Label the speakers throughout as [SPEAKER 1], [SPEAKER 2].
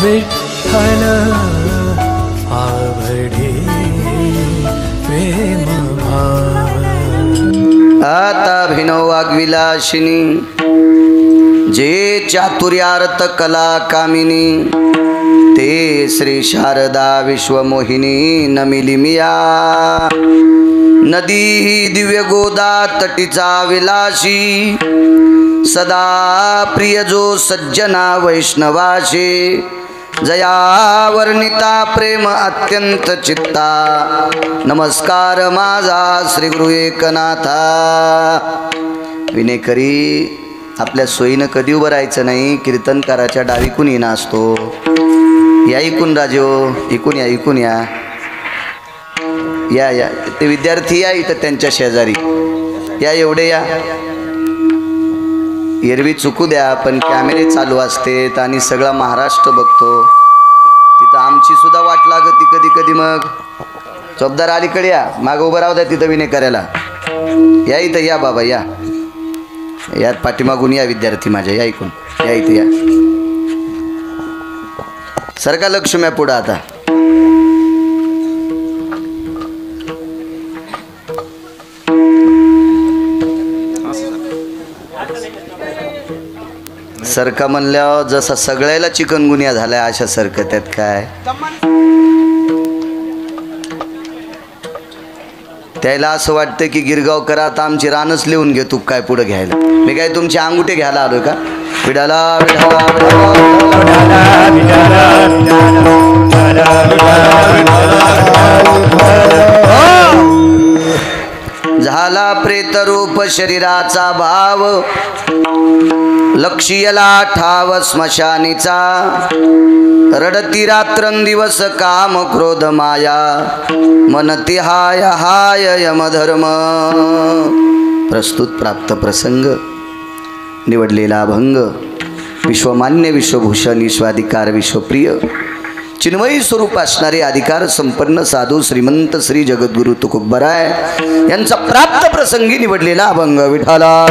[SPEAKER 1] विठ्ठल आवडे प्रेम भाव।
[SPEAKER 2] आता भिनव वाग्विलासिनी जे चातुर्यार्थ कला कामिनी ते श्री शारदा विश्वमोहिनी नमिली मिया। नदी दिव्य गोदा तटीचा विलासी सदा प्रिय जो सज्जना वैष्णवाशी जया वर्णिता प्रेम अत्यंत चित्ता। नमस्कार माझा श्री गुरु एकनाथा। विनेकरी आपल्या सोयीनं कधी उभं राहायचं नाही। कीर्तनकाराच्या डावीकून येणं असतो। या इकून राजो इकून या इकून या या या ते विद्यार्थी या इथं त्यांच्या शेजारी या एवढे या। एरवी चुकू द्या पण कॅमेरे चालू असतेत आणि सगळा महाराष्ट्र बघतो। तिथं आमची सुद्धा वाट लागती कधी कधी। मग चौबदार अलीकडे या मागं उभं राहू द्या तिथं विनय करायला। या इथं या बाबा या यात पाठीमागून या विद्यार्थी माझ्या या इकून या इथं या। सरका लक्ष्म्या पुढं आता। सरका म्हणल्यावर जसा सगळ्याला चिकनगुनिया झालाय अशा सरकत्यात काय त्याला असं वाटतं की गिरगावकर आता आमची रानच लिहून घेतो काय पुढे घ्यायला। मी काय तुमचे अंगुठे घ्यायला आलोय का? विडाला झाला प्रेतरूप शरीराचा भाव लक्षीयला ठाव स्मशानीचा। रडती रात्रंदिवस काम क्रोध माया मनती हाय हाय यमधर्म। प्रस्तुत प्राप्त प्रसंग निवडलेला अभंग विश्वमान्य विश्वभूषण विश्वाधिकार विश्वप्रिय चिन्मयी स्वरूप असणारे अधिकार संपन्न साधू श्रीमंत श्री जगद्गुरु तुकोबराय यांचा प्राप्त प्रसंगी निवडलेला अभंग विठाला।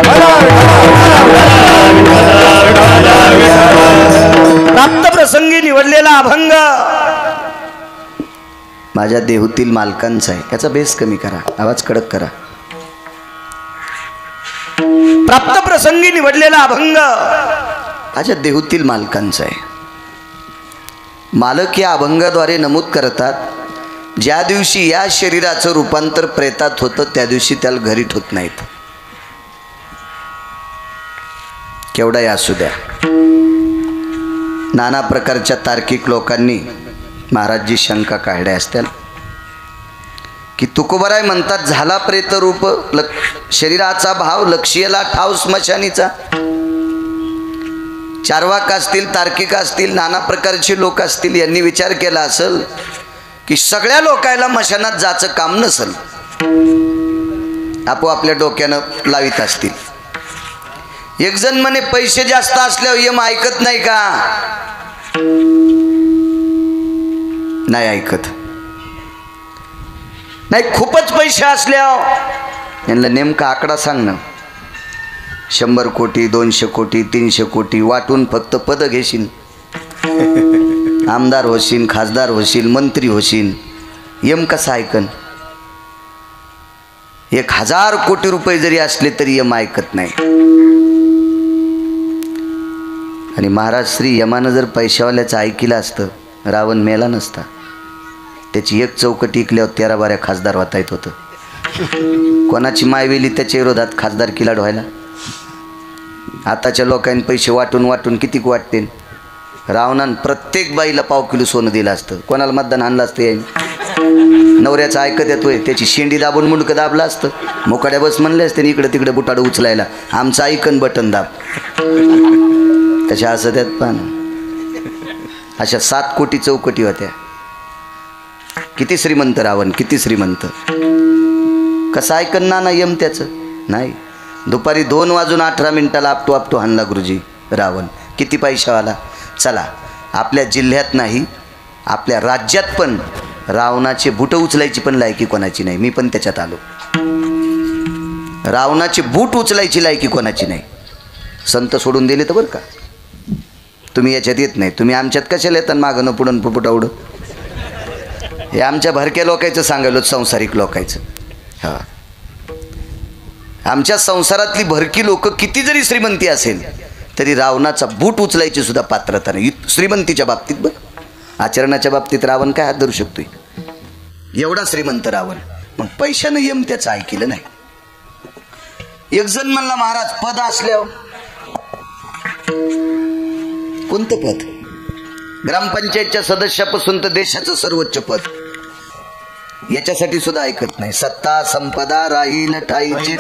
[SPEAKER 2] प्राप्त प्रसंगी निवडलेला अभंग माझ्या देहूतील मालकांचा आहे। याचा बेस कमी करा आवाज कडक करा। प्राप्त प्रसंगी निवडलेला अभंग माझ्या देहूतील मालकांचा आहे। मालक या अभंगाद्वारे नमूद करतात ज्या दिवशी या शरीराचं रूपांतर प्रेतात होतं त्या दिवशी त्याला घरी ठेवत नाहीत। केवढाही असू द्या। नाना प्रकारच्या तार्किक लोकांनी महाराजजी शंका काढल्या असत्या की तुकोबराय म्हणतात झाला प्रेतरूप शरीराचा भाव लक्षीयला ठाव स्मशानीचा। चार्वाक असतील तार्किक असतील नाना प्रकारचे लोक असतील यांनी विचार केला असेल की सगळ्या लोकांना मशानात जायचं काम नसेल आपोआपल्या डोक्यानं लावित असतील। एक जण म्हणे पैसे जास्त असल्यावर यम ऐकत नाही का? नाही ऐकत नाही। खूपच पैसे असल्यावर यांना नेमका आकडा सांग ना। 100 कोटी 200 कोटी 300 कोटी वाटून फक्त पद घेशील आमदार होशील खासदार होशील मंत्री होशील यम कसा ऐकन? 1000 कोटी रुपये जरी असले तरी यम ऐकत नाही। आणि महाराज श्री यमानं जर पैशावाल्याचं ऐकिलं असतं रावण मेला नसता। त्याची एक चौकट ऐकल्यावर 13-12 खासदार होता येत होतं। कोणाची मायवेली त्याच्या विरोधात खासदार किलाड व्हायला। आताच्या लोकांनी पैसे वाटून वाटून कितीक वाटते। रावणानं प्रत्येक बाईला पाव किलो सोनं दिलं असतं। कोणाला मतदान आणलं असतं याने? नवऱ्याचं ऐकत येतोय त्याची शेंडी दाबून मुंडकं दाबलं असतं। मोकाड्या बस म्हणले असते इकडे तिकडे बुटाडं उचलायला आमचं ऐकन बटन दाब। कशा असं त्यात पान अशा 7 कोटी चौकटी होत्या। किती श्रीमंत रावण किती श्रीमंत। कसं ऐकन ना यम त्याचं? नाही। दुपारी 2 वाजून 18 मिनिटाला आपटो हाणला गुरुजी रावण। किती पैशावाला। चला आपल्या जिल्ह्यात नाही आपल्या राज्यात पण रावणाचे बूट उचलायची पण लायकी कोणाची नाही। मी पण त्याच्यात आलो। रावणाचे बूट उचलायची लायकी कोणाची नाही। संत सोडून दिले तर बरं का। तुम्ही याच्यात येत नाही, तुम्ही आमच्यात कशाला येतात मागं न पुढं पुपुटावडं. हे आमच्या भरक्या लोकांचं सांगायलो, संसारिक लोकांचं. हां, आमच्या संसारातली भरकी लोक किती जरी श्रीमंती असेल तरी रावणाचा बूट उचलायची सुद्धा पात्रता नाही श्रीमंतीच्या बाबतीत. बरं, आचरणाच्या बाबतीत रावण काय हात धरू शकतोय, एवढा श्रीमंत रावण. मग पैशानं यम त्याचं ऐकलं नाही. एक जण म्हणला, महाराज पद असल्यावर. कोणतं पद? ग्रामपंचायतच्या सदस्यापासून तर देशाचं सर्वोच्च पद. याच्यासाठी सुद्धा ऐकत नाही. सत्ता संपदा राहील ठाईची,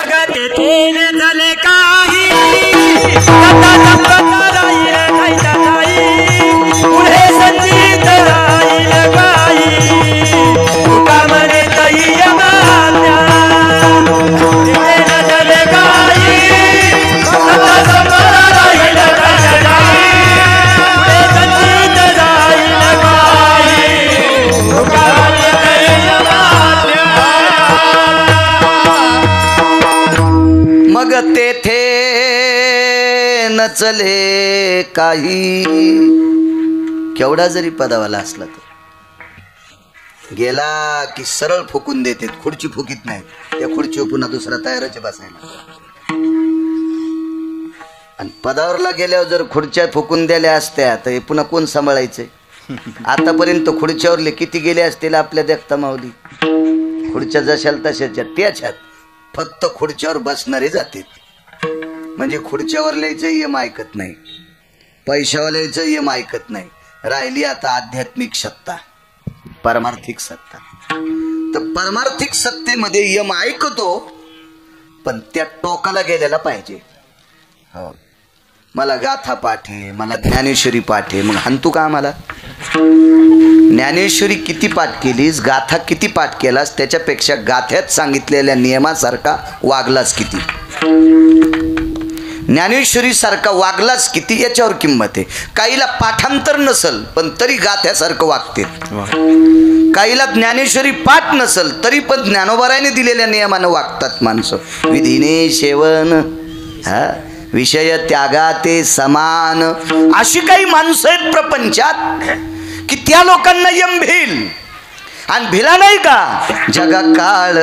[SPEAKER 2] मग तेथे नचले काही. केवढा जरी पदावाला असला तर गेला की सरळ फुकून देते, खुर्ची फुकीत नाही. त्या खुर्चीवर पुन्हा दुसरा तयारच बसायला. आणि पदावरला गेल्यावर जर खुर्च्या फुकून दिल्या असत्या तर हे पुन्हा कोण सांभाळायचंय? आतापर्यंत खुर्च्यावरले किती गेले असतील आपल्या देखता माऊली. खुर्च्या जशाल तशाच्या त्याच्यात, फक्त खुर्च्यावर बसणारे जाते. म्हणजे खुर्च्यावरल्याचं यम ऐकत नाही, पैशावाल्याचं यम ऐकत नाही. राहिली आता आध्यात्मिक सत्ता, परमार्थिक सत्ता. तर परमार्थिक सत्तेमध्ये यम ऐकतो, पण त्या टोकाला गेलेला पाहिजे. हो, मला गाथा पाठ आहे, मला ज्ञानेश्वरी पाठ आहे. मग हाणतू का आम्हाला? ज्ञानेश्वरी किती पाठ केलीस, गाथा किती पाठ केलास, त्याच्यापेक्षा गाथ्यात सांगितलेल्या नियमासारखा वागलास किती, ज्ञानेश्वरी सारखा वागलास किती, याच्यावर किंमत आहे. काहीला पाठांतर नसल पण तरी गाथ्यासारखं वागते. काहीला ज्ञानेश्वरी पाठ नसल तरी पण ज्ञानोबारायने दिलेल्या नियमानं वागतात माणसं. विधीने सेवन, हा, विषय त्यागाते समान. अशी काही माणसं आहेत प्रपंचात की त्या लोकांना यम भिल. आणि भिला नाही का? जगा काळ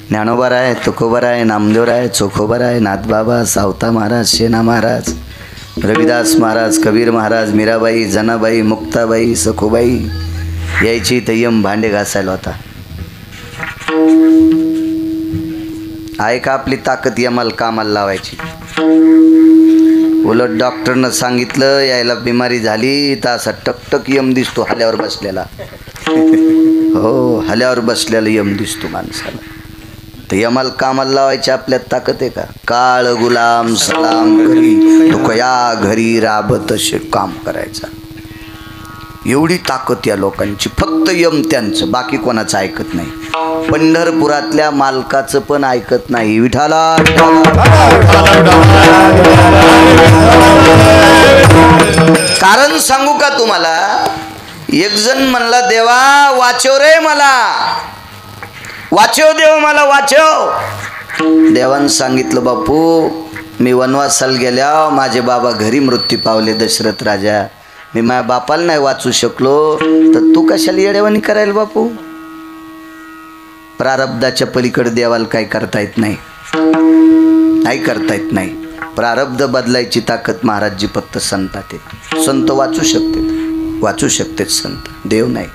[SPEAKER 2] ज्ञानोबाराय, तुकोबाराय, नामदेवराय, चोखोबाराय, नाथबाबा, सावता महाराज, शेना महाराज, रविदास महाराज, कबीर महाराज, मीराबाई, जनाबाई, मुक्ताबाई, सखोबाई यायची तर यम भांडे घासायला होता. आहे का आपली ताकद यमाला कामाला लावायची? उलट डॉक्टरनं सांगितलं यायला बिमारी झाली तर असा टकटक यम दिसतो हल्यावर बसलेला. हो, हल्यावर बसलेला यम दिसतो माणसाला. तर यमाला कामाला लावायची आपल्यात ताकद आहे का? काळ गुलाम सलाम घरी, तुकया घरी राबतसे काम करायचा. एवढी ताकद या लोकांची. फक्त यम त्यांचं, बाकी कोणाचं ऐकत नाही. पंढरपुरातल्या मालकाचं पण ऐकत नाही. विठाला कारण सांगू का तुम्हाला? एक जण म्हणला, देवा वाचव रे मला, वाचव देव मला, वाचव. देवानं सांगितलं, बापू मी वनवासाला गेल्या माझे बाबा घरी मृत्यू पावले दशरथ राजा. मी माझ्या बापाला नाही वाचू शकलो तर तू कशाला येडेवानी करायला बापू? प्रारब्धाच्या पलीकडे देवाला काही करता येत नाही, नाही करता येत नाही. प्रारब्ध बदलायची ताकद महाराजजी फक्त संतात आहे. संत वाचू शकते संत, देव नाही.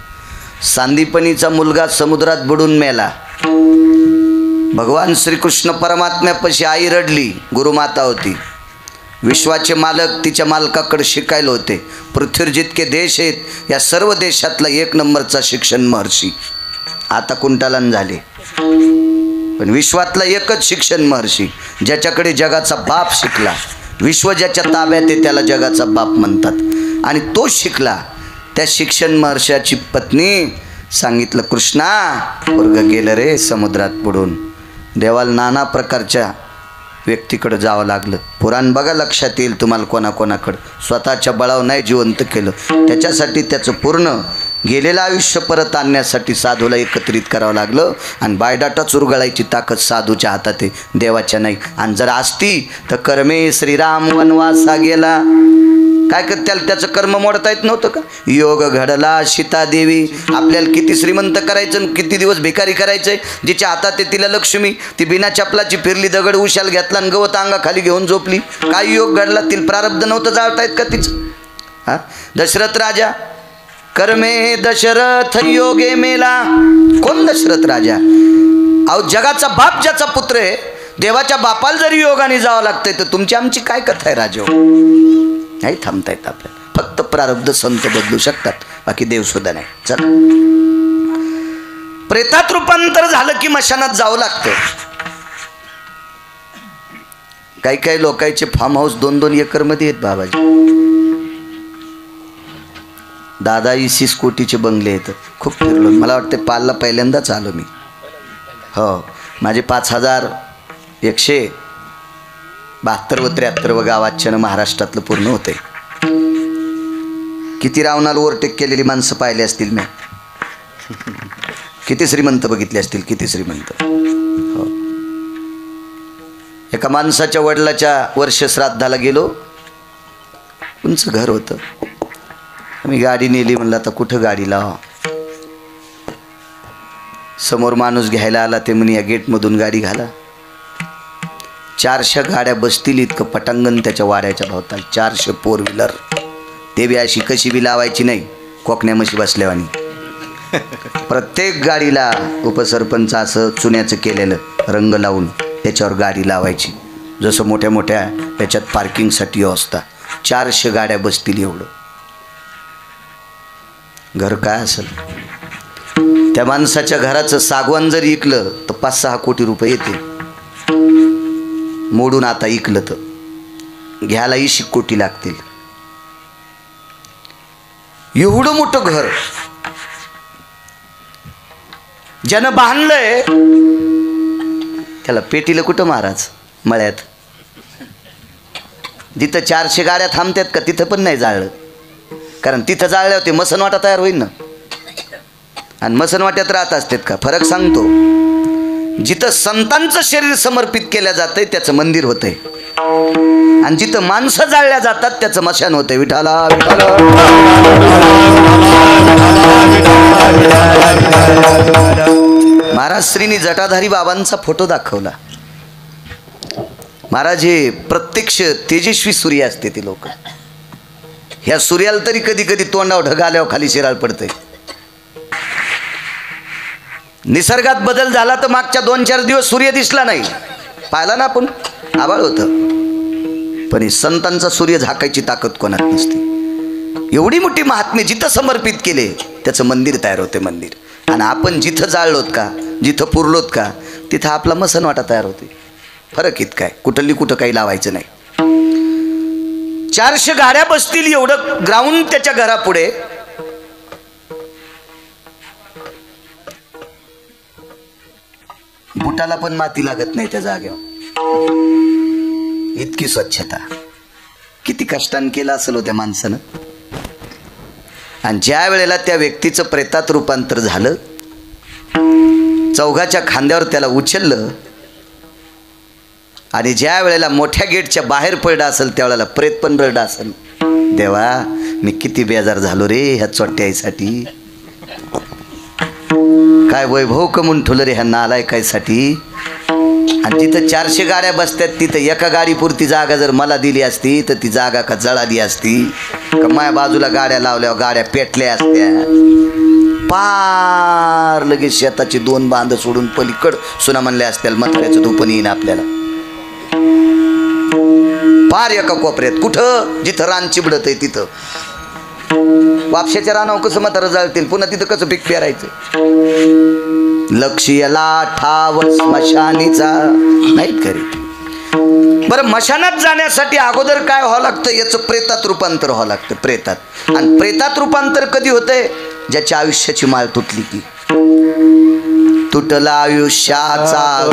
[SPEAKER 2] सांदीपनीचा मुलगा समुद्रात बुडून मेला. भगवान श्रीकृष्ण परमात्म्यापाशी आई रडली. गुरुमाता होती. विश्वाचे मालक तिच्या मालकाकडे शिकायला होते. पृथ्वीवर जितके देश आहेत या सर्व देशातला 1 नंबरचा शिक्षण महर्षी. आता कुंटालन झाले, पण विश्वातला एकच शिक्षण महर्षी, ज्याच्याकडे जगाचा बाप शिकला. विश्व ज्याच्या ताब्यात आहे त्याला जगाचा बाप म्हणतात. आणि तो शिकला. त्या शिक्षण महर्षाची पत्नी सांगितलं, कृष्णा पोरगं गेलं रे समुद्रात बुडून. देवाला नाना प्रकारच्या व्यक्तीकडे जावं लागलं. पुराण बघा, लक्षात येईल तुम्हाला कोणाकोणाकडं. स्वतःच्या बळावर नाही जिवंत केलं. त्याच्यासाठी त्याचं पूर्ण गेलेलं आयुष्य परत आणण्यासाठी साधूला एकत्रित करावं लागलं. आणि बायडाटा चुरगळायची ताकद साधूच्या हातात आहे, देवाच्या नाही. आणि जर असती तर कर्मे श्रीराम वनवासा गेला. काय कर, त्याचं कर्म मोडता येत नव्हतं का? योग घडला सीतादेवी. आपल्याला किती श्रीमंत करायचं, किती दिवस भिकारी करायचंय. जिच्या हातात आहे तिला लक्ष्मी. ती बिना चपलाची फिरली, दगड उशाल घेतला आणि गवत अंगाखाली घेऊन झोपली. काय योग घडला? तिला प्रारब्ध नव्हतं जाळता येत का तिचं? हा, दशरथ राजा कर्मे दशरथ योगे मेला. कोण दशरथ राजा? अहो, जगाचा बाप ज्याचा पुत्र आहे, देवाच्या बापाला जरी योगाने जावं लागतंय तर तुमची आमची काय कथा आहे राजा? नाही थांबता येत आपल्याला. फक्त प्रारब्ध संत बदलू शकतात, बाकी देव सुद्धा नाही. चल, प्रेतात रूपांतर झालं की मशानात जावं लागतं. काही काही लोकांचे फार्म हाऊस 2-2 एकर मध्ये आहेत बाबाजी. दादा 20 कोटीचे बंगले आहेत. खूप फिरलो. मला वाटते पालला पहिल्यांदाच आलो मी. हो, माझे 5172 व 73 गावाच्यानं महाराष्ट्रातलं पूर्ण होते. किती रावणाला ओव्हरटेक केलेली माणसं पाहिली असतील मी. किती श्रीमंत बघितले असतील, किती श्रीमंत. हो, एका माणसाच्या वडिलाच्या वर्षश्राद्धाला गेलो. उंच घर होतं. मी गाडी नेली. म्हणलं आता कुठं गाडी लावा. समोर माणूस घ्यायला आला. ते म्हणे या गेटमधून गाडी घाला. 400 गाड्या बसतील इतकं पटांगण त्याच्या वाड्याच्या भोवताल. 400 4 व्हीलर. ते बी अशी कशी बी लावायची नाही, कोकण्या म्हशी बसल्यावानी. प्रत्येक गाडीला उपसरपंच असं चुन्याचं केलेलं रंग लावून त्याच्यावर गाडी लावायची. जसं मोठ्या मोठ्या त्याच्यात पार्किंगसाठी व्यवस्था. 400 गाड्या बसतील एवढं घर. काय असेल त्या माणसाच्या घराचं सागवान जर इकलं तर 5-6 कोटी रुपये येते. मोडून आता इकलं तर घ्यायला 20 कोटी लागतील. एवढं मोठं घर ज्यानं बांधलंय त्याला पेटीला कुठं महाराज? मळ्यात. जिथं 400 गाड्या थांबतात का तिथं पण नाही जाळलं. कारण तिथं जाळल्या होते मसनवाटा तयार होईल ना. आणि मसनवाट्यात राहत असतात का? फरक सांगतो. जिथं संतांचं शरीर समर्पित केल्या जातंय त्याचं मंदिर होतंय. आणि जिथं माणसं जाळल्या जातात त्याचं मशान होतंय. विठाला विठाला. महाराज श्रीनी जटाधारी बाबांचा फोटो दाखवला. महाराज हे प्रत्यक्ष तेजस्वी सूर्य असते ते लोक. ह्या सूर्याला तरी कधी कधी तोंडावर ढग आल्यावर खाली शिराळ पडते. निसर्गात बदल झाला तर मागच्या 2-4 दिवस सूर्य दिसला नाही. पाहिला ना आपण, आभाळ होतं. पण संतांचा सूर्य झाकायची ताकद कोणात नसते. एवढी मोठी महात्मे जिथं समर्पित केले त्याचं मंदिर तयार होते. मंदिर. आणि आपण जिथं जाळलोत का, जिथं पुरलोत का तिथं आपला मसनवाटा तयार होते. फरक इतका आहे. कुठली कुठं काही लावायचं नाही. 400 गाड्या बसतील एवढं ग्राउंड त्याच्या घरापुढे. बुटाला पण माती लागत नाही त्या जागेवर. इतकी स्वच्छता. किती कष्टाने केलं असेल होत्या माणसानं. आणि ज्या वेळेला त्या व्यक्तीचं प्रेतात रूपांतर झालं, चौघाच्या खांद्यावर त्याला उचललं आणि ज्या वेळेला मोठ्या गेटच्या बाहेर पडला असेल त्यावेळेला प्रेत पण रडला असेल. देवा मी किती बेजार झालो रे ह्या चोट्याईसाठी. काय वैभव कमवून ठेवलं रे ह्या नालायकाईसाठी. आणि तिथं 400 गाड्या बसतात, तिथं एका गाडीपुरती जागा जर मला दिली असती तर ती जागा का जळाली असती का माझ्या बाजूला गाड्या लावल्यावर गाड्या पेटल्या असत्या. पार लगेच शेताची 2 बांध सोडून पलीकड सुना म्हणल्या असत्या म्हाताऱ्याचं धोपण येईन आपल्याला. पार एका कोपऱ्यात कुठं जिथं रान चिबडत आहे तिथं वापशाच्या रानावर कसं म्हातारं जाळतील, पुन्हा तिथं कसं पीक पेरायचं. लक्ष्याला ठाव स्मशानीचा नाहीत खरी. बरं, मशानात जाण्यासाठी अगोदर काय व्हावं लागतं, याचं प्रेतात रूपांतर व्हावं लागतं. प्रेतात. आणि प्रेतात रूपांतर कधी होतंय, ज्याच्या आयुष्याची माळ तुटली की. तुटला आयुष्याचा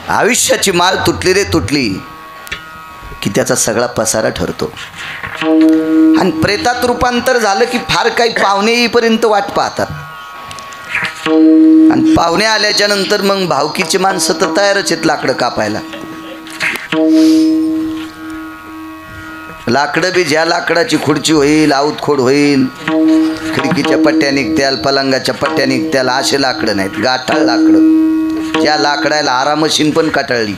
[SPEAKER 2] आयुष्याची माळ तुटली रे तुटली की त्याचा सगळा पसारा ठरतो. आणि प्रेतात रूपांतर झालं की फार काही पाहुणे येईपर्यंत वाट पाहतात. आणि पाहुणे आल्याच्या नंतर मग भावकीची माणसं तर तयारच आहेत लाकडं कापायला. लाकडं बी ज्या लाकडाची खुर्ची होईल, आऊतखोड होईल, खिडकीच्या पट्ट्या निघत्याल, पलंगाच्या पट्ट्या निघत्याल, असे लाकडं नाहीत, गाठाळ लाकडं. ज्या लाकडाला आरा मशीन पण काटाळली,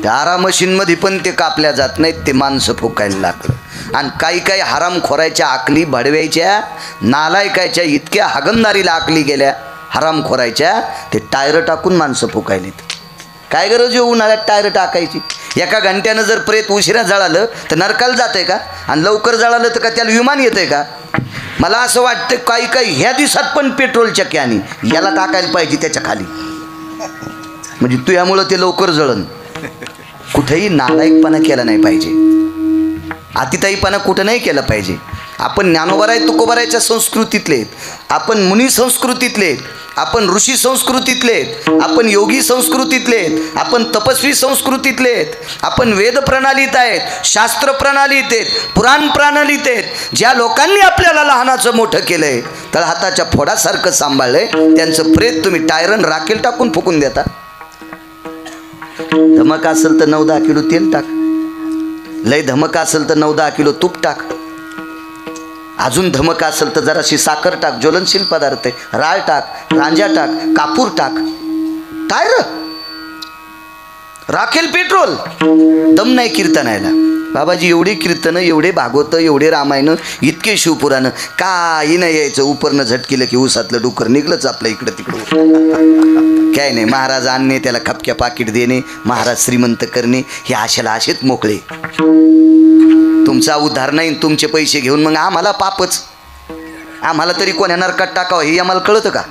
[SPEAKER 2] त्या आरा मशीन मध्ये पण ते कापल्या जात नाहीत, ते माणसं फुकायला लाकडं. आणि काही काही हराम खोरायच्या आकली भडव्याच्या नालायकाच्या इतक्या हागंदारीला आकली गेल्या हराम खोरायच्या, ते टायर टाकून माणसं फुकायलीत. काय गरज आहे उन्हाळ्यात टायर टाकायची? एका घंट्यानं जर प्रेत उशिरा जळालं तर नरकाला जातंय का? आणि लवकर जळालं तर का त्याला विमान येतंय का? मला असं वाटतं काही काही ह्या दिवसात पण पेट्रोलच्या कॅनी याला टाकायला पाहिजे त्याच्या खाली, म्हणजे तू यामुळं ते लवकर जळण. कुठेही नालायकपणा केला नाही पाहिजे, अतिताईपणा कुठं नाही केलं पाहिजे. आपण ज्ञानोबराय तुकोबरायच्या संस्कृतीतले, आपण मुनी संस्कृतीतले, आपण ऋषी संस्कृतीतले, आपण योगी संस्कृतीतले, आपण तपस्वी संस्कृतीतले, आपण वेद प्रणालीत आहेत, शास्त्र प्रणालीत आहेत, पुराण प्रणालीत आहेत. ज्या लोकांनी आपल्याला लहानाचं मोठं केलंय, तर हाताच्या फोडासारखं सांभाळलंय, त्यांचं प्रेत तुम्ही टायरन राखेल टाकून फुकून देता. धमक असेल तर 9-10 किलो तेल टाक, लय धमक असेल तर 9-10 किलो तूप टाक, अजून धमक असेल तर जराशी साखर टाक, ज्वलनशील पदार्थ आहे, राळ टाक, रांजा टाक, कापूर टाक, टायर राखेल पेट्रोल. दम नाही कीर्तनायला बाबाजी. एवढी कीर्तनं, एवढे भागवत, एवढे रामायण, इतके शिवपुराण, काही नाही यायचं. उपरनं झटकिलं की उसातलं डुकर निघलंच आपलं इकडं तिकडं. काय नाही, महाराज आणणे, त्याला खपक्या पाकिट देणे, महाराज श्रीमंत करणे, हे आशाला असेच मोकळे. तुमचा उद्धार नाही, तुमचे पैसे घेऊन मग आम्हाला पापच. आम्हाला तरी कोण्या नरकात टाकावं हे आम्हाला कळतं का?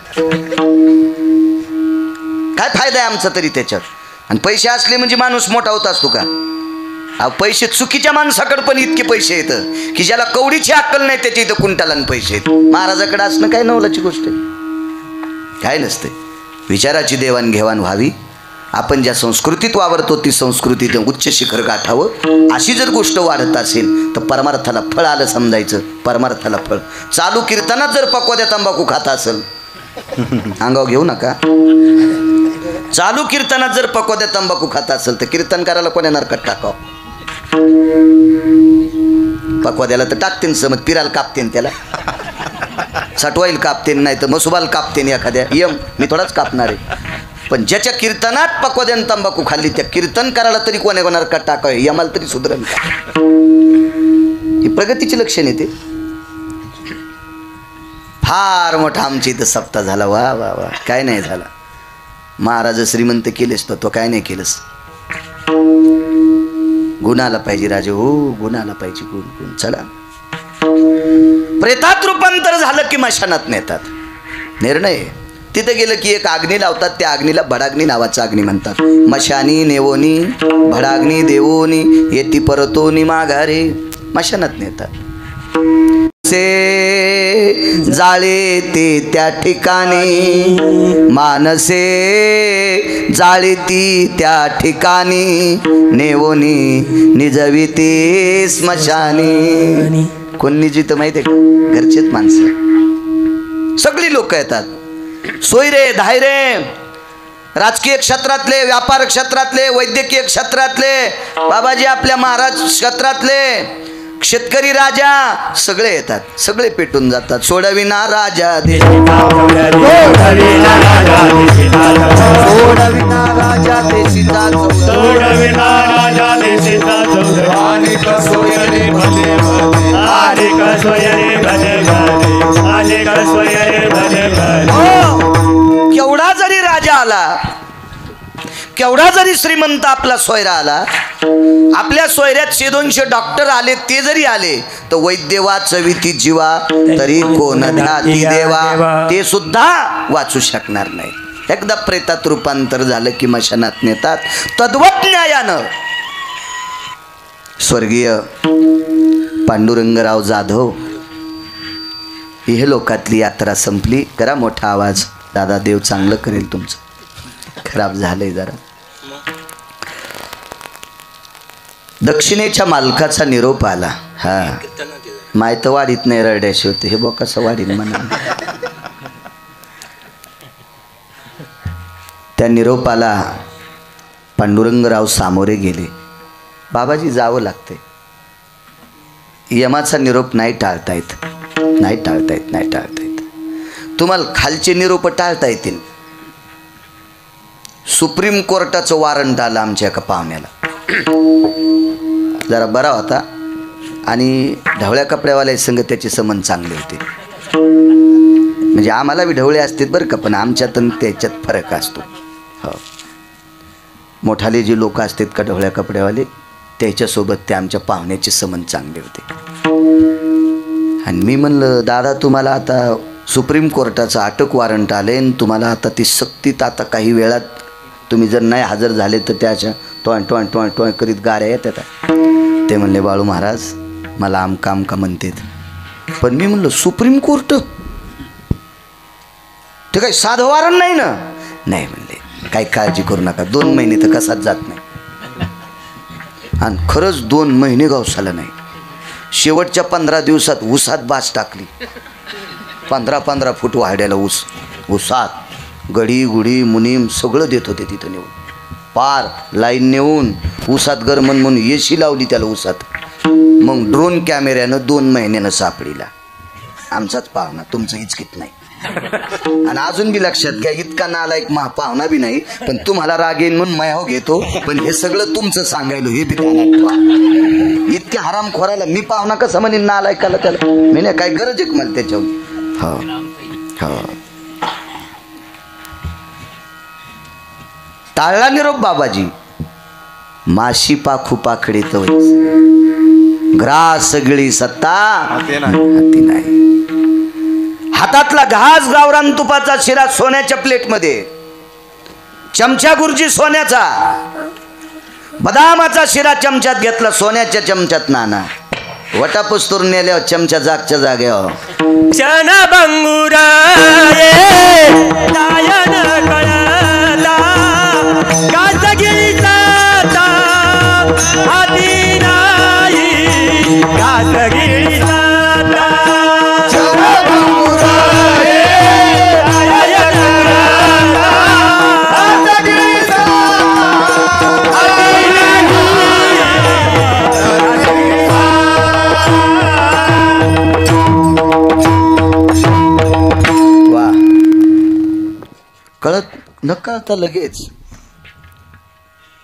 [SPEAKER 2] काय फायदा आहे आमचा तरी त्याच्यात? आणि पैसे असले म्हणजे माणूस मोठा होत असतो का? पैसे चुकीच्या माणसाकडे पण इतके पैसे येतं की ज्याला कवडीची अक्कल नाही त्याच्या इथं कुंटालान पैसे येत. महाराजाकडे असणं काय नवलाची गोष्ट आहे? काय नसते. विचाराची देवाणघेवाण व्हावी. आपण ज्या संस्कृतीत वावरतो ती संस्कृतीत उच्च शिखर गाठावं. अशी जर गोष्ट वाढत असेल तर परमार्थाला फळ आलं समजायचं. परमार्थाला फळ. चालू कीर्तनात जर पक्वाद्या तंबाखू खाता असेल, अंगावर घेऊ नका. चालू कीर्तनात जर पक्वाद्या तंबाखू खाता असेल तर कीर्तन करायला कोण्या नरकात टाकावं? पक्वाद्याला तर टाकतेन समज, पिराला कापतेन, त्याला सटवाईल कापतेन, नाही तर मसुबाल कापतेन एखाद्या. यम मी थोडाच कापणार आहे. पण ज्याच्या कीर्तनात पक्वाद्यानं तंबाखू खाल्ली त्या कीर्तन करायला तरी कोण्या नरकात टाकावं? यमाला तरी सुधरण का? ही प्रगतीची लक्षण येते. फार मोठा आमची इथं सप्ताह झाला. वा वा वा. काय नाही झाला. महाराज श्रीमंत केलेस तो काय नाही केलंस. गुण आला पाहिजे राजे. हो गुण आला पाहिजे. गुण गुण. चला. प्रेतात रूपांतर झालं की मशानात नेतात. निर्णय. तिथे गेलं की एक अग्नी लावतात. त्या अग्नीला भडाग्नी नावाचा अग्नी म्हणतात. मशानी नेवोनी भडाग्नी देवोनी येती परतोनी माघारे. मशानात नेतात. से जाळे ते त्या ठिकाणी मानसे जाळे ती त्या ठिकाणी नेवोनी निजविते स्मशानी. कोण निजित माहिती आहे का? घरचेच माणसं सगळी लोक येतात. सोयरे धायरे राजकीय क्षेत्रातले व्यापार क्षेत्रातले वैद्यकीय क्षेत्रातले बाबाजी आपल्या महाराज क्षेत्रातले शेतकरी राजा सगळे येतात. सगळे पेटून जातात. सोडविना राजा देशीचा सोडविना राजा देशीचा सोडविना राजा देशीचा अनेक सोयरे भले भले अनेक सोयरे भले भले अनेक सोयरे भले भले. केवढा जरी राजा आला केवढा जरी श्रीमंत आपला सोयरा आला आपल्या सोयऱ्यात 100-200 डॉक्टर आले ते जरी आले तर वैद्य वाचविती जीवा तरी कोण ध्याती देवा ते सुद्धा वाचू शकणार नाही. एकदा प्रेतात रूपांतर झालं की मशानात नेतात. तद्वत न्यायानं स्वर्गीय पांडुरंगराव जाधव इहलोकातली यात्रा संपली. करा मोठा आवाज. दादा देव चांगलं करेल. तुमचं खराब झालंय जरा. दक्षिणेच्या मालकाचा निरोप आला. हा माहित वाढीत नाही रड्याशी होते. हे बघ कसं वाढीन म्हणा. त्या निरोपाला पांडुरंगराव सामोरे गेले. बाबाजी जावं लागते. यमाचा निरोप नाही टाळता येत. नाही टाळता येत. नाही टाळता येत. तुम्हाला खालचे निरोप टाळता येतील. सुप्रीम कोर्टाचं वॉरंट आलं आमच्या एका पाहुण्याला. जरा बरा होता आणि ढवळ्या कपड्यावाल्या संग त्याचे संबंध चांगले होते. म्हणजे आम्हाला बी ढवळे असतात बरं का पण आमच्यात त्याच्यात फरक असतो. हो मोठाले जे लोक असतात का ढवळ्या कपड्यावाले त्याच्यासोबत ते आमच्या पाहुण्याचे संबंध चांगले होते. आणि मी म्हणलं दादा तुम्हाला आता सुप्रीम कोर्टाचं अटक वॉरंट आले आणि तुम्हाला आता ती सक्तीत आता काही वेळात तुम्ही जर नाही हजर झाले तर त्याच्या टोय करीत गाड्या येतात. ते म्हणले बाळू महाराज मला आमका म्हणतात. पण मी म्हणलं सुप्रीम कोर्ट ते काही साधं वॉरंट नाही ना. नाही म्हणले काही काळजी करू नका 2 महिने तर कसाच जात नाही. आणि खरंच 2 महिने गावसाला नाही. शेवटच्या 15 दिवसात ऊसात बाज टाकली. 15-15 फूट वाढ्याला ऊसात गडी गुडी मुनीम सगळं देत होते तिथं नेऊन. पार लाईन नेऊन ऊसात गरमन म्हणून एसी लावली त्याला ऊसात. मग ड्रोन कॅमेऱ्यानं 2 महिन्यानं सापडीला. आमचाच पाहुणा तुमचं इचकीत नाही. आणि अजून बी लक्षात घ्या इतका नालायक पाहुणा बी नाही पण तुम्हाला राग येईन म्हणून मायाव घेतो. पण हे सगळं तुमचं सांगायलो हे बी इतक्या हरामखोराला मी पाहुणा कसं म्हणेन नालायकाला त्याला. मी नाही काय गरज आहे मला त्याच्यावर. हो हो टाळला निरोप बाबाजी. माशी पाखू पाखडीत ग्रास सगळी सत्ता हाती नाही. हातातला घास गावरान तुपाचा शिरा सोन्याच्या प्लेटमध्ये. चमचा गुरुजी सोन्याचा. बदामाचा शिरा चमच्यात घेतला सोन्याच्या चमच्यात नाना. वटापुस्तूर नेल्यावर चमचा जागच्या जाग्यावर.
[SPEAKER 1] चना बंगुरा
[SPEAKER 2] कळत न कळता लगेच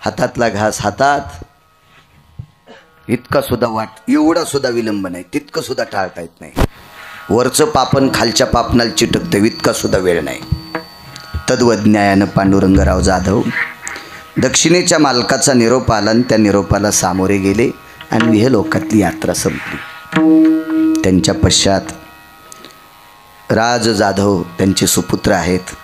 [SPEAKER 2] हातातला घास हातात इतका सुद्धा एवढा सुद्धा विलंब नाही, तितकं सुद्धा टाळता येत नाही. वरचं पापन खालच्या पापनाला चिटकतं, इतका सुद्धा वेळ नाही. तद्वज्ञायानं पांडुरंगराव जाधव दक्षिणेच्या मालकाचा निरोप आला आणि त्या निरोपाला सामोरे गेले आणि विहलोकातली यात्रा संपली. त्यांच्या पश्चात राज जाधव त्यांचे सुपुत्र आहेत,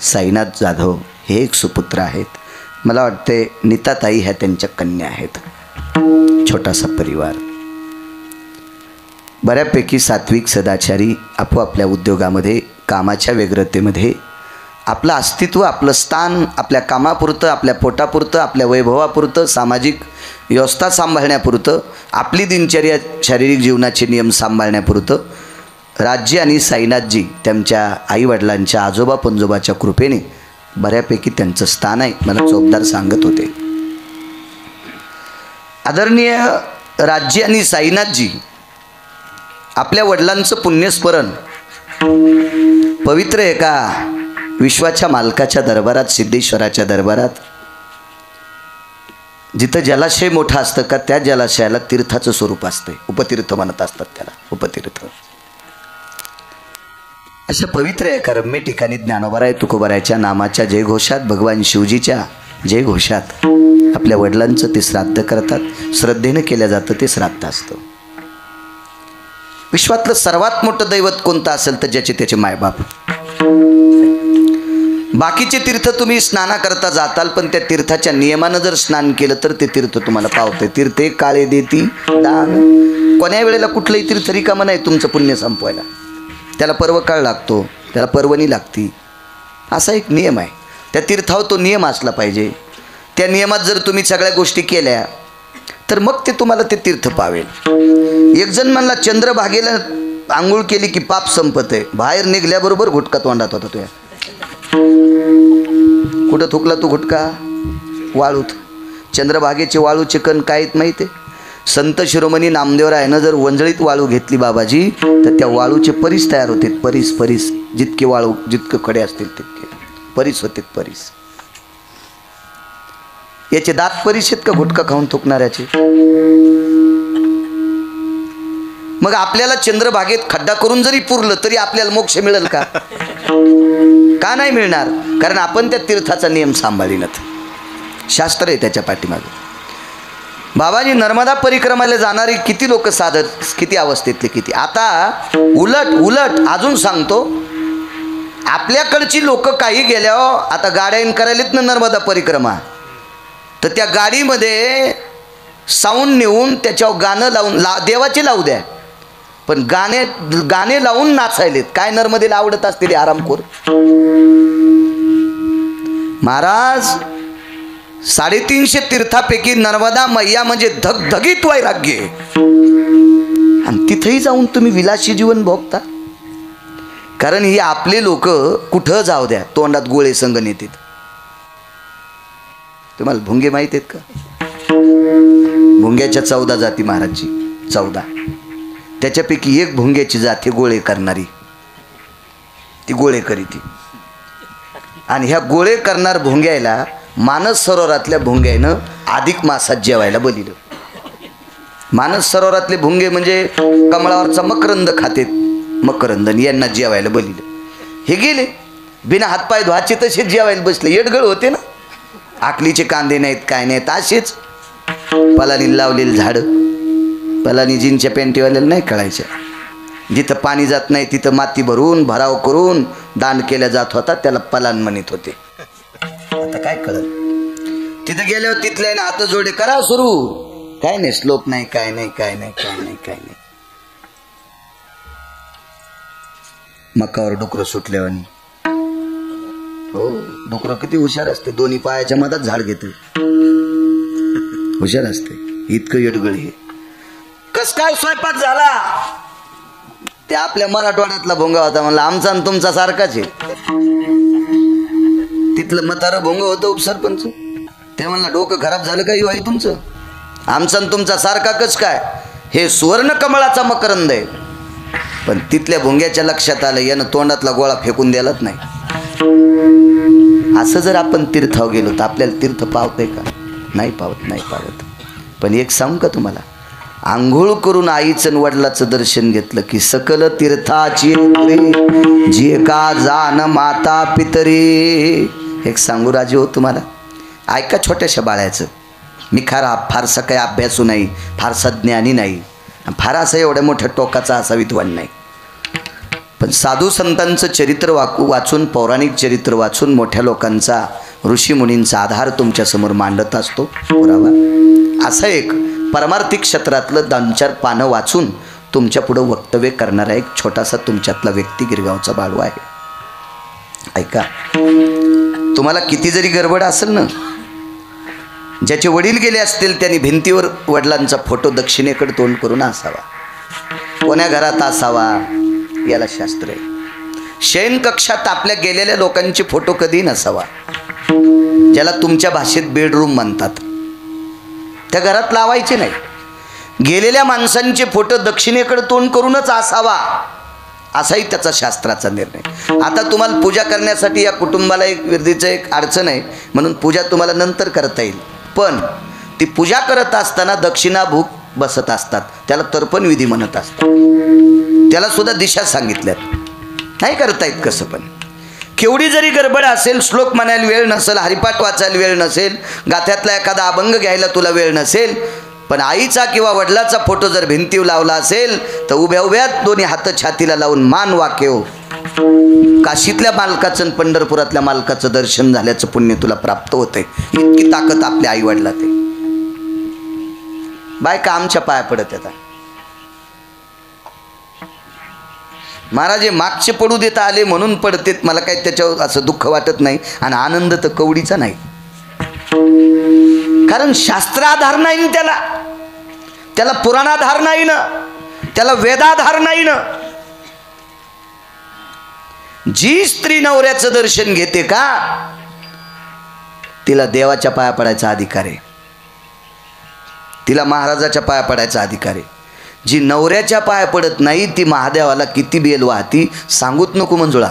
[SPEAKER 2] साईनाथ जाधव हे एक सुपुत्र आहेत. मला वाटते नीताताई ह्या त्यांच्या कन्या आहेत. छोटासा परिवार, बऱ्यापैकी सात्विक सदाचारी, आपोआपल्या उद्योगामध्ये कामाच्या व्यग्रतेमध्ये आपलं अस्तित्व, आपलं स्थान आपल्या कामापुरतं, आपल्या पोटापुरतं, आपल्या वैभवापुरतं, सामाजिक व्यवस्था सांभाळण्यापुरतं, आपली दिनचर्या शारीरिक जीवनाचे नियम सांभाळण्यापुरतं राज्य आणि साईनाथजी त्यांच्या आईवडिलांच्या आजोबा पंजोबाच्या कृपेने बऱ्यापैकी त्यांचं स्थान आहे. मला चोपदार सांगत होते. आदरणीय राज्य आणि साईनाथजी आपल्या वडिलांचं पुण्यस्मरण पवित्र एका विश्वाच्या मालकाच्या दरबारात, सिद्धेश्वराच्या दरबारात, जिथं जलाशय मोठा असतं का त्या जलाशयाला तीर्थाचं स्वरूप असते, उपतीर्थ म्हणत असतात त्याला, उपतीर्थ. अशा पवित्र एका रम्य ठिकाणी ज्ञानोबाराय तुकोबारायच्या नामाच्या जयघोषात, भगवान शिवजीच्या जयघोषात आपल्या वडिलांचं ते श्राद्ध करतात. श्रद्धेनं केलं जातं ते श्राद्ध असतं. विश्वातलं सर्वात मोठं दैवत कोणतं असेल तर ज्याचे त्याचे मायबाप. बाकीचे तीर्थ तुम्ही स्नाना करता जाताल, पण त्या तीर्थाच्या नियमानं जर स्नान केलं तर ते तीर्थ तुम्हाला पावते. तीर्थे काळे देती दान. कोण्या वेळेला कुठलंही तीर्थ रिकामं नाही तुमचं पुण्य संपवायला. त्याला पर्व काळ लागतो, त्याला पर्वणी लागती, असा एक नियम आहे. त्या तीर्थावर तो नियम असला पाहिजे. त्या नियमात जर तुम्ही सगळ्या गोष्टी केल्या तर मग ते तुम्हाला ते तीर्थ पावेल. एक जण म्हणला चंद्रभागेला आंघोळ केली की पाप संपत आहे. बाहेर निघल्याबरोबर घुटका तोंडात होता. तुया कुठं थुकला तू घुटका? वाळूत. चंद्रभागेचे वाळू चिकन काय माहिती आहे? संत शिरोमणी नामदेवरायानं जर वंजळीत वाळू घेतली बाबाजी तर त्या वाळूचे परीस तयार होते. परीस जितके वाळू जितके खडे असतील तितके परीस होते. परीस याचे दात परीस आहेत का गुटखा खाऊन थुकणाऱ्याचे? मग आपल्याला चंद्रभागेत खड्डा करून जरी पुरलं तरी आपल्याला मोक्ष मिळेल का? का नाही मिळणार? कारण आपण त्या तीर्थाचा नियम सांभाळीनत. शास्त्र आहे त्याच्या पाठीमागे. बाबाजी नर्मदा परिक्रमाला जाणारी किती लोक साधत, किती अवस्थेतले किती. आता उलट अजून सांगतो, आपल्याकडची लोक काही गेल्यावर आता गाड्यान करायलेत ना नर्मदा परिक्रमा, तर त्या गाडीमध्ये साऊंड नेऊन त्याच्यावर गाणं लावून देवाचे लावू द्या, पण गाणे लावून नाचायलेत. काय नर्मदेला आवडत असतील आरामखोर. महाराज 350 तीर्थापैकी नर्मदा मैया म्हणजे धगधगीत वैराग्य. आणि तिथेही जाऊन तुम्ही विलासी जीवन भोगता. कारण ही आपले लोक कुठं जाऊ द्या तोंडात गोळे संग नेतात. तुम्हाला भुंगे माहित आहेत का? भुंग्याच्या 14 जाती महाराजची, 14. त्याच्यापैकी एक भुंग्याची जाती गोळे करणारी, ती गोळे करीती. आणि ह्या गोळे करणार भुंग्याला मानस सरोवरातल्या भुंग्यानं अधिक मासात जेवायला बोलिलं. मानस सरोवरातले भुंगे म्हणजे कमळावरचा मकरंद खातेत, मकरंदन यांना जेवायला बोलिलं. हे गेले बिना हातपाय धुवाचे तसेच जेवायला बसले. येडगळ होते ना. आकलीचे कांदे नाहीत काय नाहीत, असेच पलानी लावलेली झाडं. पलानी जीनच्या पॅन्टीवाल्याला नाही कळायच्या. जिथं पाणी जात नाही तिथं माती भरून भराव करून दान केल्या जात होता, त्याला पलान म्हणत होते. आता काय कळलं? तिथं गेल्यावर तिथल्या ना हात जोडे करा सुरू. काय नाही, श्लोक नाही, काय नाही, काय नाही, काय नाही, काय नाही. मकावर डुकरं सुटल्यावानी. हो, डुकरं किती हुशार असते. दोन्ही पायाच्या मधात झाड घेते. हुशार असते. इतकं येडगळ हे. कस काय स्वयंपाक झाला? ते आपल्या मराठवाड्यातला भोंगा होता. म्हणला आमचा आणि तुमचा सारखाच आहे. तिथलं म्हातारं भोंग होतं उपसरपंच. ते म्हणला डोकं खराब झालं का आई तुमचं? आमचा आणि तुमचा सारखा कस काय? हे सुवर्ण कमळाचा मकरंद आहे. पण तिथल्या भोंग्याच्या लक्षात आलं यानं तोंडातला गोळा फेकून द्यालाच नाही. असं जर आपण तीर्थावर गेलो तर आपल्याला तीर्थ पावतंय का? नाही पावत, नाही पावत. पण एक सांगू का तुम्हाला, आंघोळ करून आईचं वडिलाचं दर्शन घेतलं की सकल तीर्थाची जे का जान माता पितरी. एक सांगू राजे हो तुम्हाला, ऐका छोट्याशा बाळ्याचं. मी फारसा काही अभ्यासू नाही, फारसा ज्ञानी नाही, फार असं एवढ्या मोठ्या टोकाचा असा विद्वान नाही, पण साधू संतांचं चरित्र वाचून, पौराणिक चरित्र वाचून, मोठ्या लोकांचा ऋषीमुनींचा आधार तुमच्यासमोर मांडत असतो पुरावा. असं एक परमार्थिक क्षेत्रातलं 2-4 पानं वाचून तुमच्या पुढं वक्तव्य करणारा एक छोटासा तुमच्यातला व्यक्ती गिरगावचा बाळू आहे. ऐका, तुम्हाला किती जरी गडबड असेल ना, ज्याचे वडील गेले असतील त्यांनी भिंतीवर वडिलांचा फोटो दक्षिणेकडे तोंड करून असावा, कोण्या घरात असावा याला शास्त्र आहे. शयन कक्षात आपल्या गेलेल्या लोकांचे फोटो कधी नसावा, ज्याला तुमच्या भाषेत बेडरूम म्हणतात, त्या घरात लावायचे नाही. गेलेल्या माणसांचे फोटो दक्षिणेकडे तोंड करूनच असावा, असाही त्याचा शास्त्राचा निर्णय. आता तुम्हाला पूजा करण्यासाठी या कुटुंबाला एक विरधीचं एक अडचण आहे, म्हणून पूजा तुम्हाला नंतर करता येईल, पण ती पूजा करत असताना दक्षिणाभूक बसत असतात, त्याला तर्पण विधी म्हणत असतात, त्याला सुद्धा दिशा सांगितल्यात, नाही करता येत कसं. पण केवढी जरी गडबड असेल, श्लोक म्हणायला वेळ नसेल, हरिपाठ वाचायला वेळ नसेल, गाथ्यातला एखादा अभंग घ्यायला तुला वेळ नसेल, पण आईचा किंवा वडिलाचा फोटो जर भिंतीवर लावला असेल तर उभ्या उभ्यात दोन्ही हात छातीला लावून मान वाकेव, काशीतल्या मालकाचं आणि पंढरपुरातल्या मालकाचं दर्शन झाल्याचं पुण्य तुला प्राप्त होते. इतकी ताकद आपल्या आई वडिलात आहे. बायका आमच्या पाया पडत येतात, महाराज मागचे पडू देता आले म्हणून पडतेत, मला काही त्याच्यावर असं दुःख वाटत नाही, आणि आनंद तर कवडीचा नाही, कारण शास्त्राधार नाही त्याला, त्याला पुराणाधार नाही ना, त्याला वेदाधार नाही ना. जी स्त्री नवऱ्याचं दर्शन घेते का तिला देवाच्या पाया पडायचा अधिकार आहे, तिला महाराजाच्या पाया पडायचा अधिकार आहे. जी नवऱ्याच्या पाया पडत नाही ती महादेवाला किती बेल वाहती सांगूच नको मंजुळा.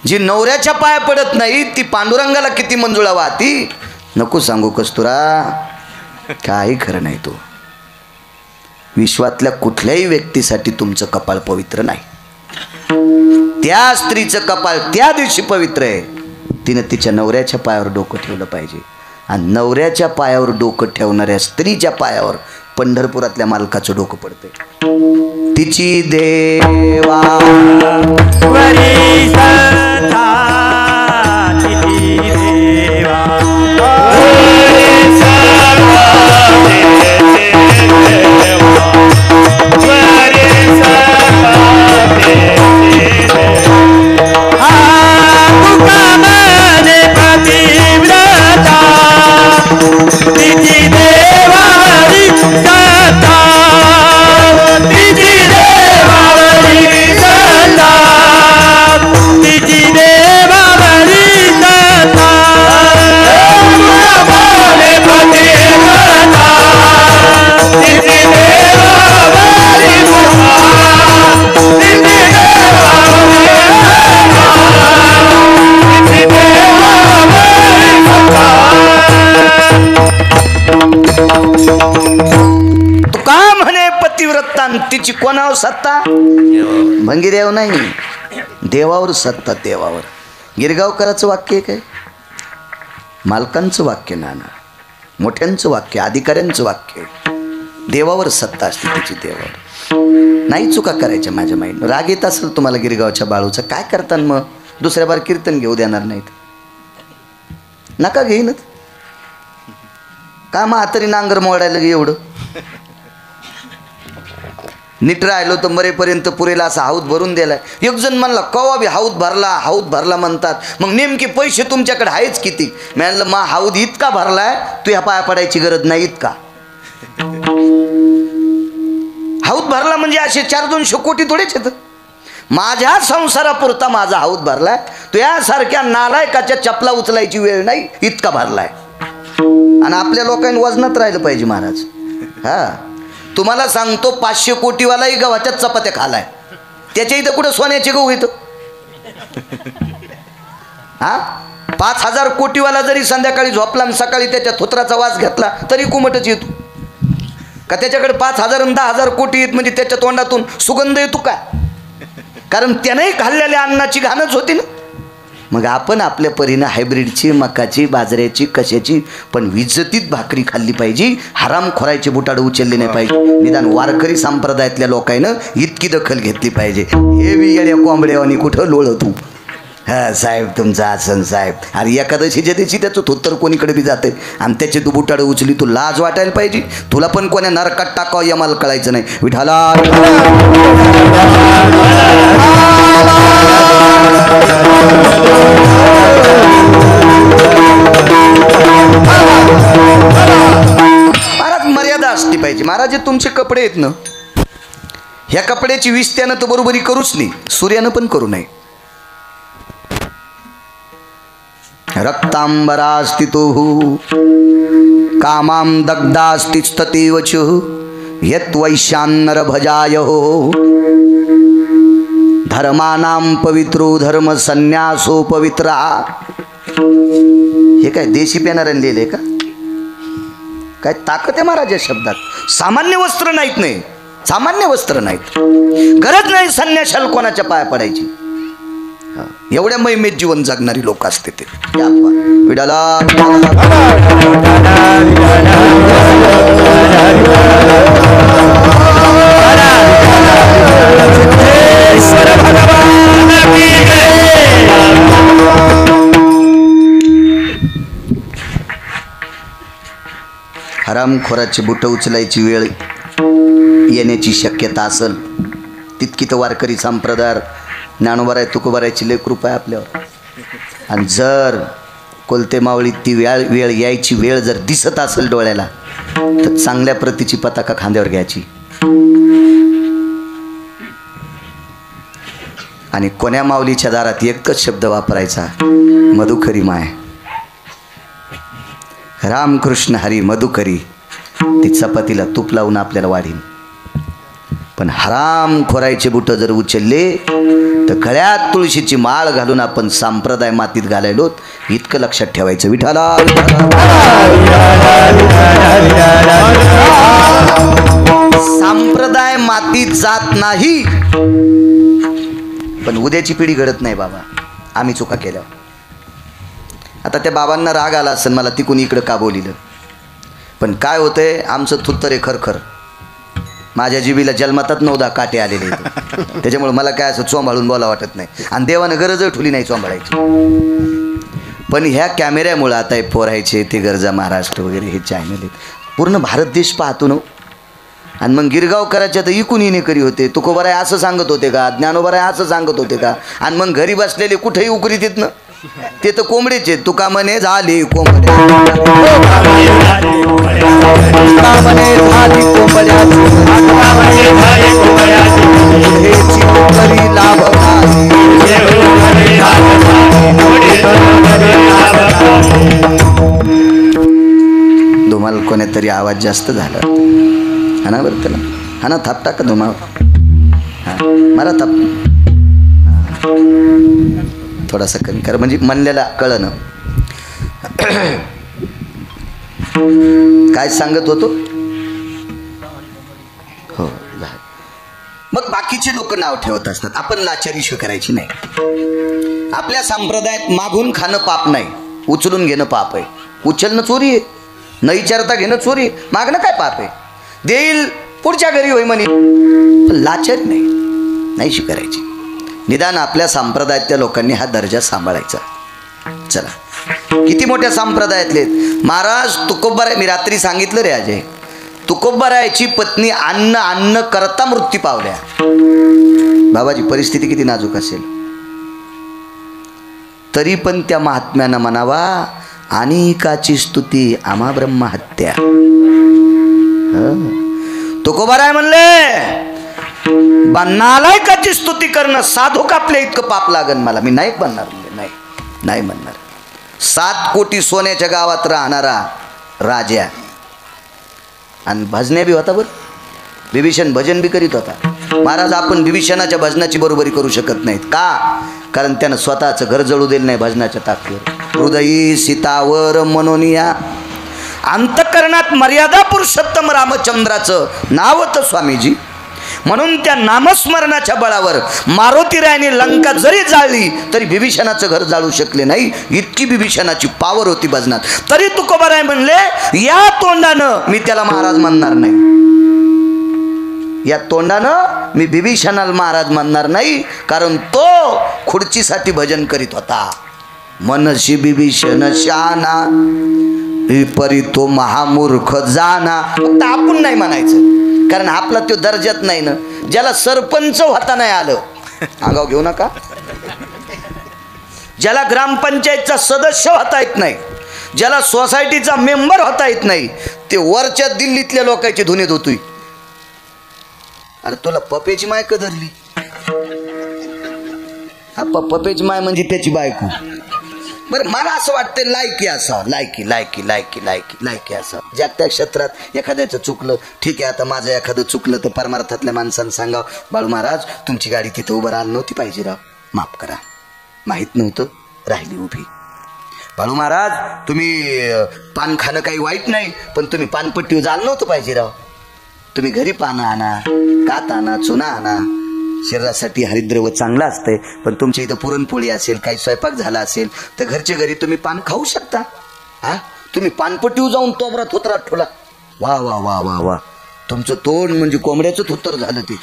[SPEAKER 2] जी नवऱ्याच्या पाया पडत नाही ती पांडुरंगाला किती मंजुळा वाहती नको सांगू कस्तुरा, काही खरं नाही. तो विश्वातल्या कुठल्याही व्यक्तीसाठी तुमचं कपाळ पवित्र नाही. त्या स्त्रीचं कपाळ त्या दिवशी पवित्र आहे, तिनं तिच्या नवऱ्याच्या पायावर डोकं ठेवलं पाहिजे, आणि नवऱ्याच्या पायावर डोकं ठेवणाऱ्या स्त्रीच्या पायावर पंढरपुरातल्या मालकाचं डोकं पडतंय. तिची देवा तिची कोणावर सत्ता, भंगीदेव नाही, देवावर सत्ता, देवावर. गिरगावकराचं वाक्य आहे काय, मालकांचं वाक्य नाना, मोठ्यांचं वाक्य, अधिकाऱ्यांचं वाक्य, देवावर सत्ता असते तिची, देवावर. नाही चुका करायच्या माझ्या माईनं. राग येत असेल तुम्हाला गिरगावच्या बाळूचा, काय करतात मग, दुसऱ्या बार कीर्तन घेऊ देणार नाहीत, नका घेईनच का म्हातारी नांगर मोडायला गे एवढं. नीट राहिलो तर मरेपर्यंत पुरेला असा हाऊद भरून दिलाय. एक जण म्हणला कवा बी हाऊद भरला म्हणतात, मग नेमके पैसे तुमच्याकडे आहेच किती. म्हणलं मा हाऊद इतका भरलाय तू ह्या पाया पडायची गरज नाही इतका. हाऊद भरला म्हणजे असे 400-200 कोटी थोडेच येतं. माझ्या संसारापुरता माझा हाऊद भरलाय, तू यासारख्या नालायकाच्या चपला उचलायची वेळ नाही इतका भरलाय. आणि आपल्या लोकांनी वजनात राहिलं पाहिजे महाराज. हा तुम्हाला सांगतो 500 कोटीवालाही गव्हाच्याच चपात्या खालाय, त्याच्या इथं कुठं सोन्याचे गहू येतं. हा 5,000 कोटीवाला जरी संध्याकाळी झोपला आणि सकाळी त्याच्या थोत्राचा वास घेतला तरी कुमटच येतो का? त्याच्याकडे 5,000 आणि 10,000 कोटी येत म्हणजे त्याच्या तोंडातून सुगंध येतो का? कारण त्यानंही खाल्लेल्या अन्नाची घाणच होती ना. मग आपण आपल्या परीनं हायब्रिडची, मकाची, बाजऱ्याची, कशाची पण विज्जतीत भाकरी खाल्ली पाहिजे. हरामखोरायचे बुटाडं उचलले नाही पाहिजे. निदान वारकरी संप्रदायातल्या लोकांनं इतकी दखल घेतली पाहिजे. हे बी येड्या कोंबड्यावानी कुठं लोळ तू. हा साहेब तुमचा आसन साहेब. अरे एकादशीच्या दिवशी त्याचं थोत्तर कोणीकडे बी जाते आणि त्याचे तू बुटाडं उचली. तू लाज वाटायला पाहिजे. तुला पण कोण्या नरकात टाकावं यमाला कळायचं नाही. विठाला महाराज मर्यादा असली पाहिजे. महाराज तुमचे कपडे आहेत ना, ह्या कपड्याची विस्त्यानं तर बरोबरी करूच नाही, सूर्यानं पण करू नये. रक्तांबरास्तितुः कामां दग्धास्तिस्ततेवचुः यत्वैशान्नर भजायो धर्मानां पवित्रो धर्म संन्यासो पवित्रा. हे काय देशी पेनाराने लिहिले का? काय ताकद आहे महाराज या शब्दात. सामान्य वस्त्र नाहीत, नाही सामान्य वस्त्र नाहीत. गरज नाही संन्याशाला कोणाच्या पाया पडायची. एवढ्या महिमेत जीवन जगणारी लोक असते ते. विडाला हरामखोराची बुटं उचलायची वेळ येण्याची शक्यता असेल तितकी तर वारकरी संप्रदाय ज्ञानोबाराय तुकोबारायची लय कृपा आहे आपल्यावर. आणि जर कोलते मावळीत ती वेळ यायची वेळ जर दिसत असेल डोळ्याला तर चांगल्या प्रतीची पताका खांद्यावर घ्यायची आणि कोण्या माऊलीच्या दारात एकच शब्द वापरायचा, मधुकरी माय. रामकृष्ण हरी मधुकरी. ती चपातीला तूप लावून आपल्याला वाढीन. पण हराम खोरायचे बुट जर उचलले तर गळ्यात तुळशीची माळ घालून आपण संप्रदाय मातीत घालायलो इतकं लक्षात ठेवायचं. विठाला संप्रदाय मातीत जात नाही. पण उद्याची पिढी घडत नाही बाबा, आम्ही चुका केल्या. आता त्या बाबांना राग आला असेल मला तिकून इकडं का बोलिलं. पण काय होतंय, आमचं थुत्तर आहे खरखर. माझ्या जिबीला जन्मातात 9-10 काटे आलेले त्याच्यामुळे मला काय असं चोंबाळून बोला वाटत नाही. आणि देवानं गरज ठुली नाही चोंबाळायची. पण ह्या कॅमेऱ्यामुळं आता हे पोरायचे ते गरजा महाराष्ट्र वगैरे हे चॅनल आहेत, पूर्ण भारत देश पाहतो ना. आणि मग गिरगावकराच्या तर इकून येणेकरी होते, तुकोबाराय असं सांगत होते का, ज्ञानोबाराय असं सांगत होते का. आणि मग घरी बसलेले कुठेही उकरीत येत ना, ते तर कोंबडेचे. तुका म्हणे झाले कोंबड्या, धुमाल कोणीतरी आवाज जास्त झाला हा ना. बरं त्याला हा ना, थाप टाका धुमाल. हा मला थाप थोडासा कमी कर म्हणजे म्हणलेला कळलं. काय सांगत होतो हो. मग बाकीचे लोक नाव ठेवत असतात, आपण लाचारी स्वीकारायची नाही. आपल्या संप्रदायात मागून खाणं पाप नाही, उचलून घेणं पाप आहे. उचलणं चोरी आहे, न विचारता घेणं चोरी आहे. मागणं काय पाप आहे, देईल पुढच्या घरी होय म्हणे. लाचारी नाही स्वीकारायची. निदान आपल्या संप्रदायातल्या लोकांनी हा दर्जा सांभाळायचा. चला किती मोठ्या संप्रदायातले महाराज तुकोबाराय. मी रात्री सांगितलं रे अजय, तुकोबारायची पत्नी अन्न करता मृत्यू पावल्या. बाबाजी परिस्थिती किती नाजूक असेल, तरी पण त्या महात्म्यानं म्हणावा अनेकाची स्तुती आम्हा ब्रह्महत्या. तुकोबाराय म्हणले नालायकाची स्तुती करणं साधू कापल्या इतकं पाप लागन मला. मी नाही म्हणणार, नाही म्हणणार. 7 कोटी सोन्याच्या गावात राहणारा राजा आणि भजने बी होता. बरं विभीषण भजन बी करीत होता. महाराज आपण विभीषणाच्या भजनाची बरोबरी करू शकत नाहीत का, कारण त्यानं स्वतःचं घर जळू दिलं नाही भजनाच्या ताकदीवर. हृदयी सीतावर मनोनिया, अंतकरणात मर्यादा पुरुषोत्तम रामचंद्राचं नाव होतं स्वामीजी. म्हणून त्या नामस्मरणाच्या बळावर मारुतीरायाने लंका जरी जाळली तरी बिभीषणाचं घर जाळू शकले नाही. इतकी बिभीषणाची पावर होती भजनात. तरी तुकोबाराय म्हणले या तोंडानं मी त्याला महाराज म्हणणार नाही, या तोंडानं मी बिभीषणाला महाराज म्हणणार नाही, कारण तो खुर्चीसाठी भजन करीत होता. मनशी बिभीषण शाना परी तो महामूर्ख जाना. फक्त आपण नाही म्हणायचं, कारण आपला तो दर्जात नाही ना. ज्याला सरपंच होता नाही आलं, आगाव घेऊ नका. ज्याला ग्रामपंचायतचा सदस्य होता येत नाही, ज्याला सोसायटीचा मेंबर होता येत नाही, ते वरच्या दिल्लीतल्या लोकांची धुनी धुतोय. अरे तुला पपेची माय का धरली? पपेची माय म्हणजे त्याची बायको. बरं मला असं वाटतं लायकी असा, लायकी लायकी लायकी लायकी लायकी असा. ज्या त्या क्षेत्रात एखाद्याचं चुकलं, ठीक आहे, आता माझं एखादं चुकलं तर परमार्थातल्या माणसानं सांगावं, बाळू महाराज तुमची गाडी तिथं उभं राहिली नव्हती पाहिजे राव, माफ करा, माहीत नव्हतं, राहिली उभी. बाळू महाराज तुम्ही पान खाणं काही वाईट नाही, पण तुम्ही पानपट्टीवर जायला नव्हतं पाहिजे राव. तुम्ही घरी पानं आणा, कात आणा, चुना आणा. शरीरासाठी हरिद्रव चांगलं असतंय, पण तुमच्या इथं पुरणपोळी असेल, काही स्वयंपाक झाला असेल तर घरच्या घरी तुम्ही पान खाऊ शकता. हा तुम्ही पानपट्टीवर जाऊन तोबरा थोतरात ठोला. वा वा वा वा वा, तुमचं तोंड म्हणजे कोंबड्याचं थोतर झालं ते.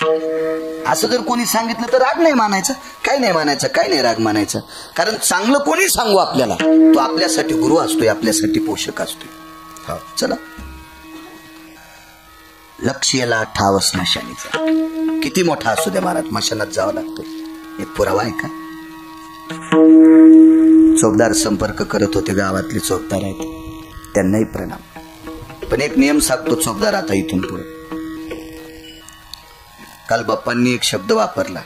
[SPEAKER 2] असं जर कोणी सांगितलं तर राग नाही मानायचं, काही नाही मानायचं, काही नाही राग मानायचं. कारण चांगलं कोणी सांगू आपल्याला, तो आपल्यासाठी गुरु असतोय, आपल्यासाठी पोषक असतोय. हा चला, लक्ष्याला ठाव स्मशानीचा. किती मोठा असू द्या महाराज, मशानात जावं लागतं. एक पुरावा आहे का? चोपदार संपर्क करत होते, गावातले चोपदार आहेत, त्यांनाही प्रणाम. पण एक नियम सांगतो चोपदार आता इथून पुढे. काल बाप्पांनी एक शब्द वापरला,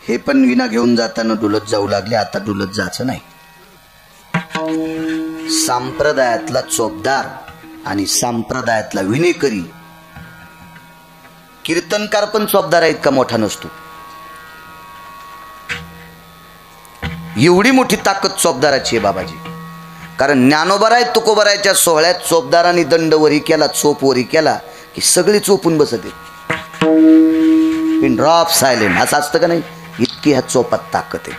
[SPEAKER 2] हे पण विना घेऊन जाताना डुलत जाऊ लागले, आता डुलत जायचं नाही. संप्रदायातला चोपदार आणि संप्रदायातला विनेकरी. कीर्तनकार पण चोपदार इतका मोठा नसतो. एवढी मोठी ताकद चोपदाराची आहे बाबाजी. कारण ज्ञानोबराय तुकोबरायच्या सोहळ्यात चोपदारांनी दंड वरी केला, चोप वरी केला की सगळे चोपून बसत आहेत. पिन ड्रॉप सायलेंट असं असतं का नाही, इतकी ह्या चोपात ताकद आहे.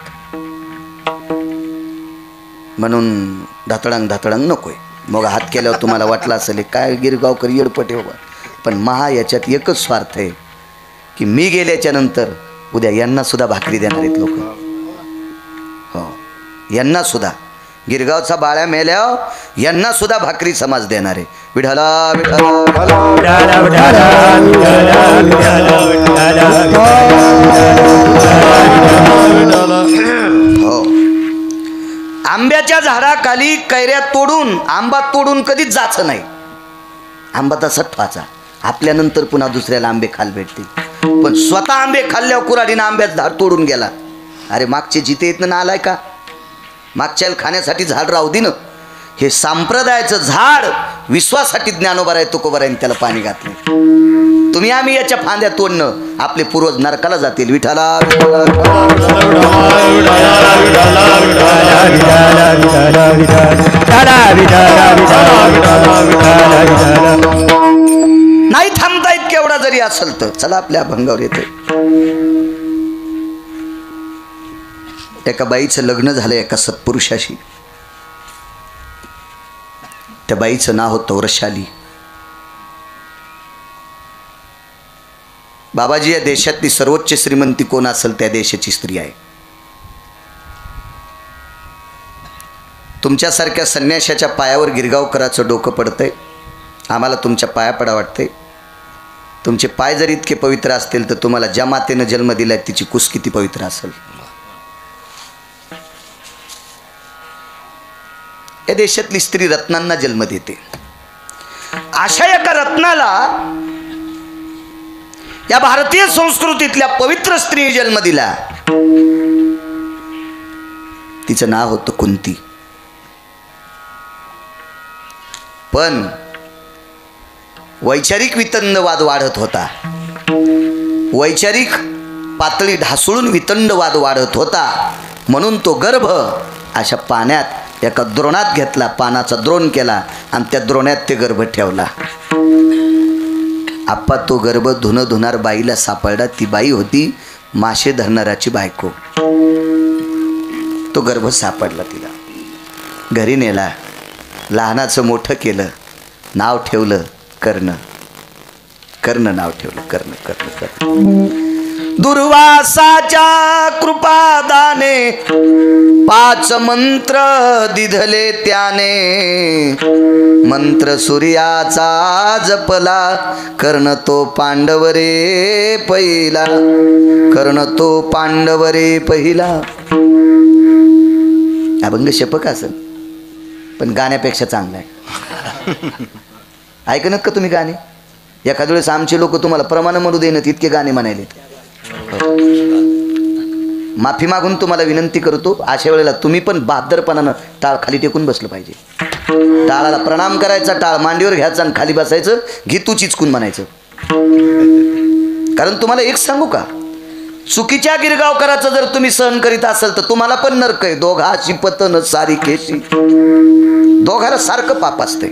[SPEAKER 2] म्हणून धातळंग धातळंग नकोय. मग हात केल्यावर तुम्हाला वाटलं असेल काय गिरगावकर येडपटे बाबा, पण महा याच्यात एकच स्वार्थ आहे की मी गेल्याच्या नंतर उद्या यांना सुद्धा भाकरी देणार आहेत लोक. हो, यांना सुद्धा गिरगावचा बाळ्या मेल्यावर यांना सुद्धा भाकरी समाज देणार आहे. विठला विठला. हो, आंब्याच्या झाडाखाली कैऱ्या तोडून, आंबा तोडून कधीच जायचं नाही. आंबा तसाच ठेवायचा, आपल्यानंतर पुन्हा दुसऱ्याला आंबे खाल भेटतील. पण स्वतः आंबे खाल्ल्यावर कुऱ्हाडीनं आंब्याचं झाड तोडून गेला. अरे मागचे जिथे येत ना आलाय का, मागच्याला खाण्यासाठी झाड राहू दे ना. हे संप्रदायाचं झाड विश्वासाठी ज्ञानोबराय तुकोबरायने त्याला पाणी घातले. तुम्ही आम्ही याच्या फांद्या तोडणं, आपले पूर्वज नरकाला जातील. विठाला नाही थांबता येत केवढा जरी असेल तर. चला आपल्या अभंगावर येते. एका बाईचं लग्न झालं एका सत्पुरुषाशी. त्या बाईचं नाव होतं वृषाली. बाबाजी, या देशातली सर्वोच्च श्रीमंती कोण असेल त्या देशाची स्त्री आहे. तुमच्यासारख्या संन्याशाच्या पायावर गिरगावकराचं डोकं पडतंय. आम्हाला तुमच्या पाया पडा वाटतंय. तुमचे पाय जर इतके पवित्र असतील तर तुम्हाला ज्या मातेनं जन्म दिलाय तिची कुस किती पवित्र असेल. या देशातली स्त्री रत्नांना जन्म देते. अशा एका रत्नाला या भारतीय संस्कृतीतल्या पवित्र स्त्रीने जन्म दिला. तिचं नाव होतं कुंती. पण वैचारिक वितंडवाद वाढत होता. वैचारिक पातळी ढासळून वितंडवाद वाढत होता. म्हणून तो गर्भ अशा पाण्यात एका द्रोणात घेतला, पानाचा द्रोण केला आणि त्या द्रोणात ते गर्भ ठेवला. आप्पा तो गर्भ धुणार बाईला सापडला. ती बाई होती मासे धरणाऱ्याची बायको. तो गर्भ सापडला तिला. घरी नेला, लहानाचं मोठं केलं, नाव ठेवलं कर्ण. कर्ण नाव ठेवलं, कर्ण कर्ण कर्ण. दुर्वासाच्या कृपादाने 5 मंत्र दिधले त्याने. मंत्र सूर्याचा जपला, कर्ण तो पांडव रे पहिला. कर्ण तो पांडव रे पहिला. अभंग शपक असेल पण गाण्यापेक्षा चांगला आहे. ऐकणार का तुम्ही गाणे? एखाद्या वेळेस आमचे लोक तुम्हाला प्रमाण म्हणू देण्यात इतके गाणे म्हणायले. माफी मागून तुम्हाला विनंती करतो, अशा वेळेला तुम्ही पण बहादरपणानं टाळ खाली टेकून बसलं पाहिजे. टाळाला प्रणाम करायचा, टाळ मांडीवर घ्यायचा आणि खाली बसायचं, घे तू चिचकून म्हणायचं. कारण तुम्हाला एक सांगू का, चुकीच्या गिरगावकराचं जर तुम्ही सहन करीत असाल तर तुम्हाला पण नरक आहे. दोघाची पतन सारी केशी. दोघाला सारखं पाप असते.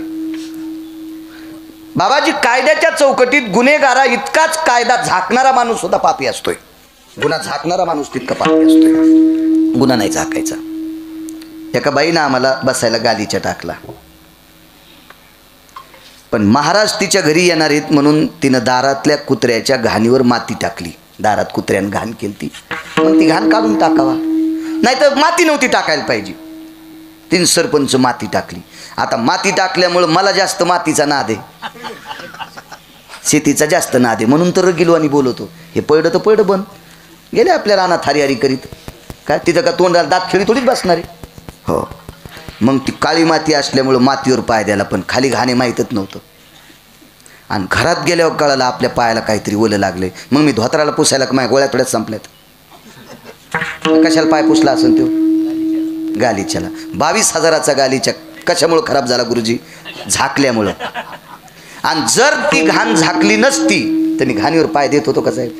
[SPEAKER 2] बाबाजी, कायद्याच्या चौकटीत गुन्हेगारा इतकाच कायदा झाकणारा माणूस सुद्धा पापी असतोय. गुन्हा झाकणारा माणूस तितका पापी असतोय, गुन्हा नाही झाकायचा. एका बाईनं आम्हाला बसायला गालीच्या टाकला, पण महाराज तिच्या घरी येणार आहेत म्हणून तिनं दारातल्या कुत्र्याच्या घाणीवर माती टाकली. दारात कुत्र्यानं घाण केली, मग ती घाण काढून टाकावा, नाही तर माती नव्हती टाकायला पाहिजे. तीन सरपंच माती टाकली. आता माती टाकल्यामुळं मला जास्त मातीचा नाद आहे, शेतीचा जास्त नाद आहे, म्हणून तर गिलवानी बोलवतो. हे पडलं तर पडलं बंद, गेले आपल्या रानात हरिहरी करीत. काय तिथं का तोंडाला दात खेळी थोडीच बसणार आहे. हो, मग ती काळी माती असल्यामुळं मातीवर पाय द्यायला, पण खाली घाणे माहीतच नव्हतं. आणि घरात गेल्यावर कळालं आपल्या पायाला काहीतरी ओलं लागले. मग मी धोत्राला पुसायला माझ्या गोळ्या थोड्याच संपल्यात. कशाला पाय पुसला असेल तो? गालीच्याला. 22,000चा गालीच्या कशामुळं खराब झाला गुरुजी? झाकल्यामुळं. आणि जर ती घाण झाकली नसती त्यांनी घाणीवर पाय देत होतो का साहेब?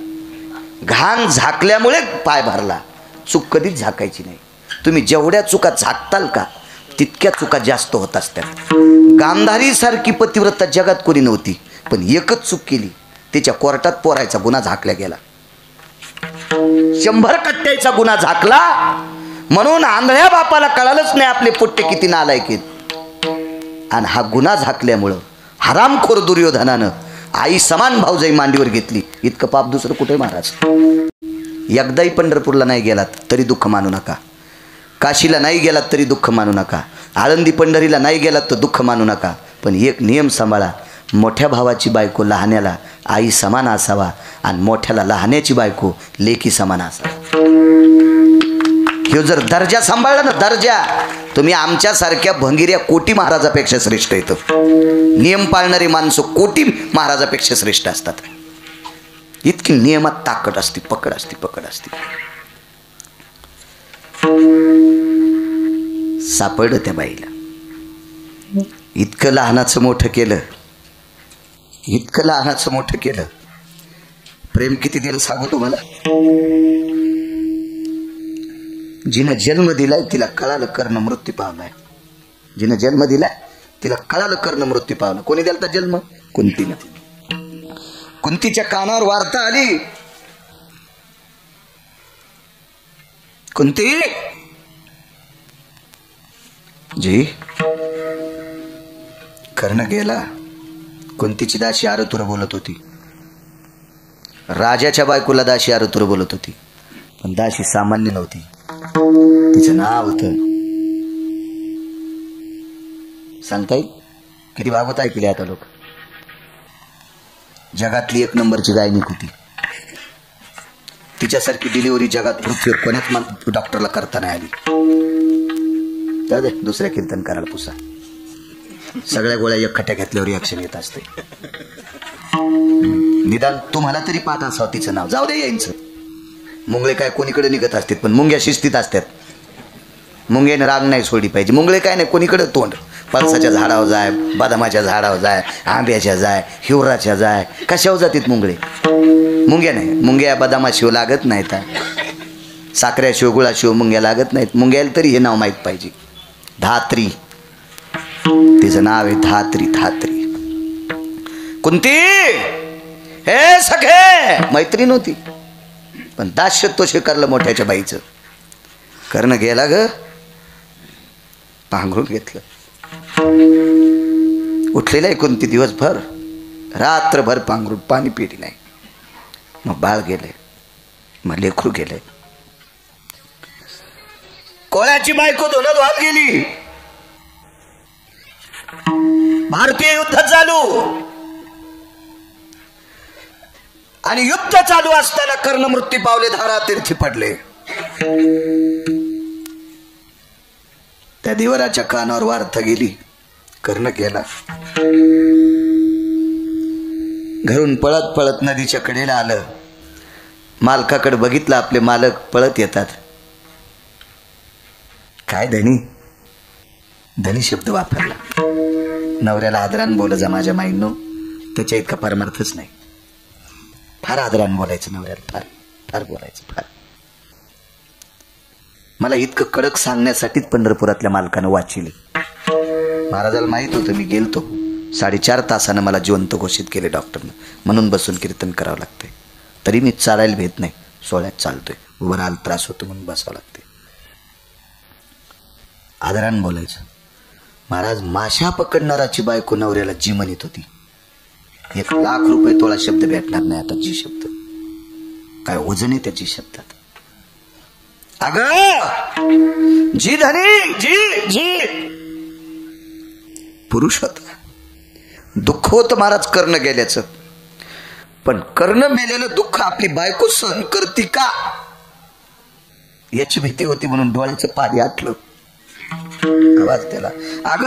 [SPEAKER 2] घाण झाकल्यामुळे पाय भरला. चूक कधीच झाकायची नाही. तुम्ही जेवढ्या चुका झाकताल का तितक्या चुका जास्त होत असतात. गांधारी सारखी पतिव्रता जगात कोणी नव्हती, पण एकच चूक केली, तिच्या कोर्टात पोरायचा गुन्हा झाकला गेला. 100 कट्ट्याचा गुन्हा झाकला. म्हणून आंधळ्या बापाला कळालंच नाही आपले पोट्टे किती नालायक आहेत. आणि हा गुन्हा झाकल्यामुळं हरामखोर दुर्योधनानं आई समान भाऊजाई मांडीवर घेतली. इतकं पाप दुसरं कुठे महाराज? एकदाही पंढरपूरला नाही गेलात तरी दुःख मानू नका, काशीला नाही गेलात तरी दुःख मानू नका, आळंदी पंढरीला नाही गेलात तर दुःख मानू नका. पण एक नियम सांभाळा, मोठ्या भावाची बायको लहान्याला आई समान असावा आणि मोठ्याला लहान्याची बायको लेकी समान असावा. ह्यो जर दर्जा सांभाळला ना, दर्जा, तुम्ही आमच्यासारख्या भंगिऱ्या कोटी महाराजापेक्षा श्रेष्ठ येतं. नियम पाळणारी माणसं कोटी महाराजापेक्षा श्रेष्ठ असतात. इतकी नियमात ताकद असते, पकड असते, पकड असते. सापडलं त्या बाईला. इतकं लहानाचं मोठं केलं, इतकं लहानाचं मोठं केलं. प्रेम किती दिलं सांगू तुम्हाला. जिनं जन्म दिलाय तिला कळालं कर्ण मृत्यू पावलाय. जिनं जन्म दिलाय तिला कळालं कर्ण मृत्यू पावला. कोणी दिला जन्म? कुंतीनं. कुंतीच्या कानावर वार्ता आली, कुंती जी कर्ण गेला. कुंतीची दासी आरतुर बोलत होती. राजाच्या बायकोला दासी आरतुर बोलत होती, पण दासी सामान्य नव्हती. तिचं नाव होतं, सांगता येईल किती भागवत ऐकले आता लोक. जगातली 1 नंबरची गायनिक होती. तिच्यासारखी डिलिव्हरी जगात पृथ्वीवर कोणाच डॉक्टरला करता नाही आली. दुसऱ्या कीर्तन करायला पुसा. सगळ्या गोळ्या एकखट्या घेतल्यावर रिॲक्शन येत असते. निदान तुम्हाला तरी पाठ असावं तिचं नाव. जाऊ दे यायचं. मुंगळे काय कोणीकडे निघत असतात, पण मुंग्या शिस्तीत असतात. मुंग्याने राग नाही सोडली पाहिजे. मुंगळे काय नाही कोणीकडे तोंड, पळसाच्या झाडावर जाय, बदामाच्या झाडावर जाय, आंब्याच्या जाय, हिवराच्या जाय, कशावर जातात मुंगळे? मुंग्या नाही, मुंग्या बदामाशिव लागत नाहीत, साखऱ्याशिव गुळाशिव मुंग्या लागत नाहीत. मुंग्याला तरी हे नाव माहीत पाहिजे, धात्री. तिचं नाव आहे धात्री. धात्री. कुंती हे सखे मैत्री नव्हती, पण दास्यत्व स्वीकारलं मोठ्याच्या बाईचं. कर्ण गेला ग, पांघरून घेतलं. उठलेला आहे कुंती दिवसभर, रात्रभर पांघरून, पाणी पिली नाही. मग बाळ गेले, मग लेकरू गेले. कोळ्याची बायको धुणं धुवात गेली. भारतीय युद्ध चालू, आणि युद्ध चालू असताना कर्ण मृत्यू पावले, धारा तीर्थी पडले. त्या दिवराच्या कानावर वार्ता गेली, कर्ण गेला. घरून पळत पळत नदीच्या कडेला आलं. मालकाकडे बघितलं, आपले मालक पळत येतात. काय धनी? धनी शब्द वापरला. नवऱ्याला आदरान बोल जा माझ्या माईंनो, त्याच्या इतका परमार्थच नाही. फार आदरान बोलायचं नवऱ्याला, फार फार बोलायचं, फार. मला इतकं कडक सांगण्यासाठीच पंढरपुरातल्या मालकानं वाचिले. महाराजाला माहित होतं मी गेलतो, 4.5 तासानं मला जिवंत घोषित केले डॉक्टरनं, म्हणून बसून कीर्तन करावं लागतंय. तरी मी चालायला भेट नाही, सोहळ्यात चालतोय. उभं राहायला त्रास होतो म्हणून बसावं लागते. आदरान बोलायचं. महाराज माशा पकडणाराची बायको नवऱ्याला जी म्हणत होती. 1,00,000 रुपये तोळा शब्द भेटणार नाही आता. जी शब्द काय वजन आहे त्याची शब्दात. अग जी धनी, जी जी. पुरुष होता. दुःख होतं महाराज कर्ण गेल्याचं, पण कर्ण मेलेलं दुःख आपली बायको सहन करती का याची भीती होती, म्हणून डोळ्याचं पाणी आटलं. आवाज त्याला, अग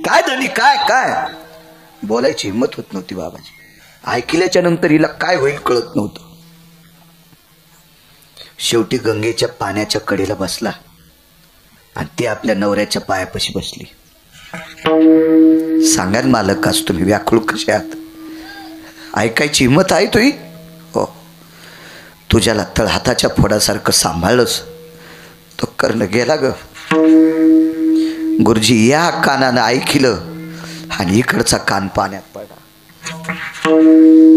[SPEAKER 2] काय धनी, काय काय बोलायची हिंमत होत नव्हती बाबाजी. ऐकल्याच्या नंतर हिला काय होईल कळत नव्हतं. शेवटी गंगेच्या पाण्याच्या कडेला बसला आणि ती आपल्या नवऱ्याच्या पायापाशी बसली. सांगा मालक, आज तुम्ही व्याकुळ कसे आहात? ऐकायची हिंमत आहे तुही? हो. तुझ्याला तळहाताच्या फोडासारखं सांभाळलंस तो कर्ण गेला ग. गुरुजी या कानानं ऐकलं आणि इकडचा कान पाण्यात पडला.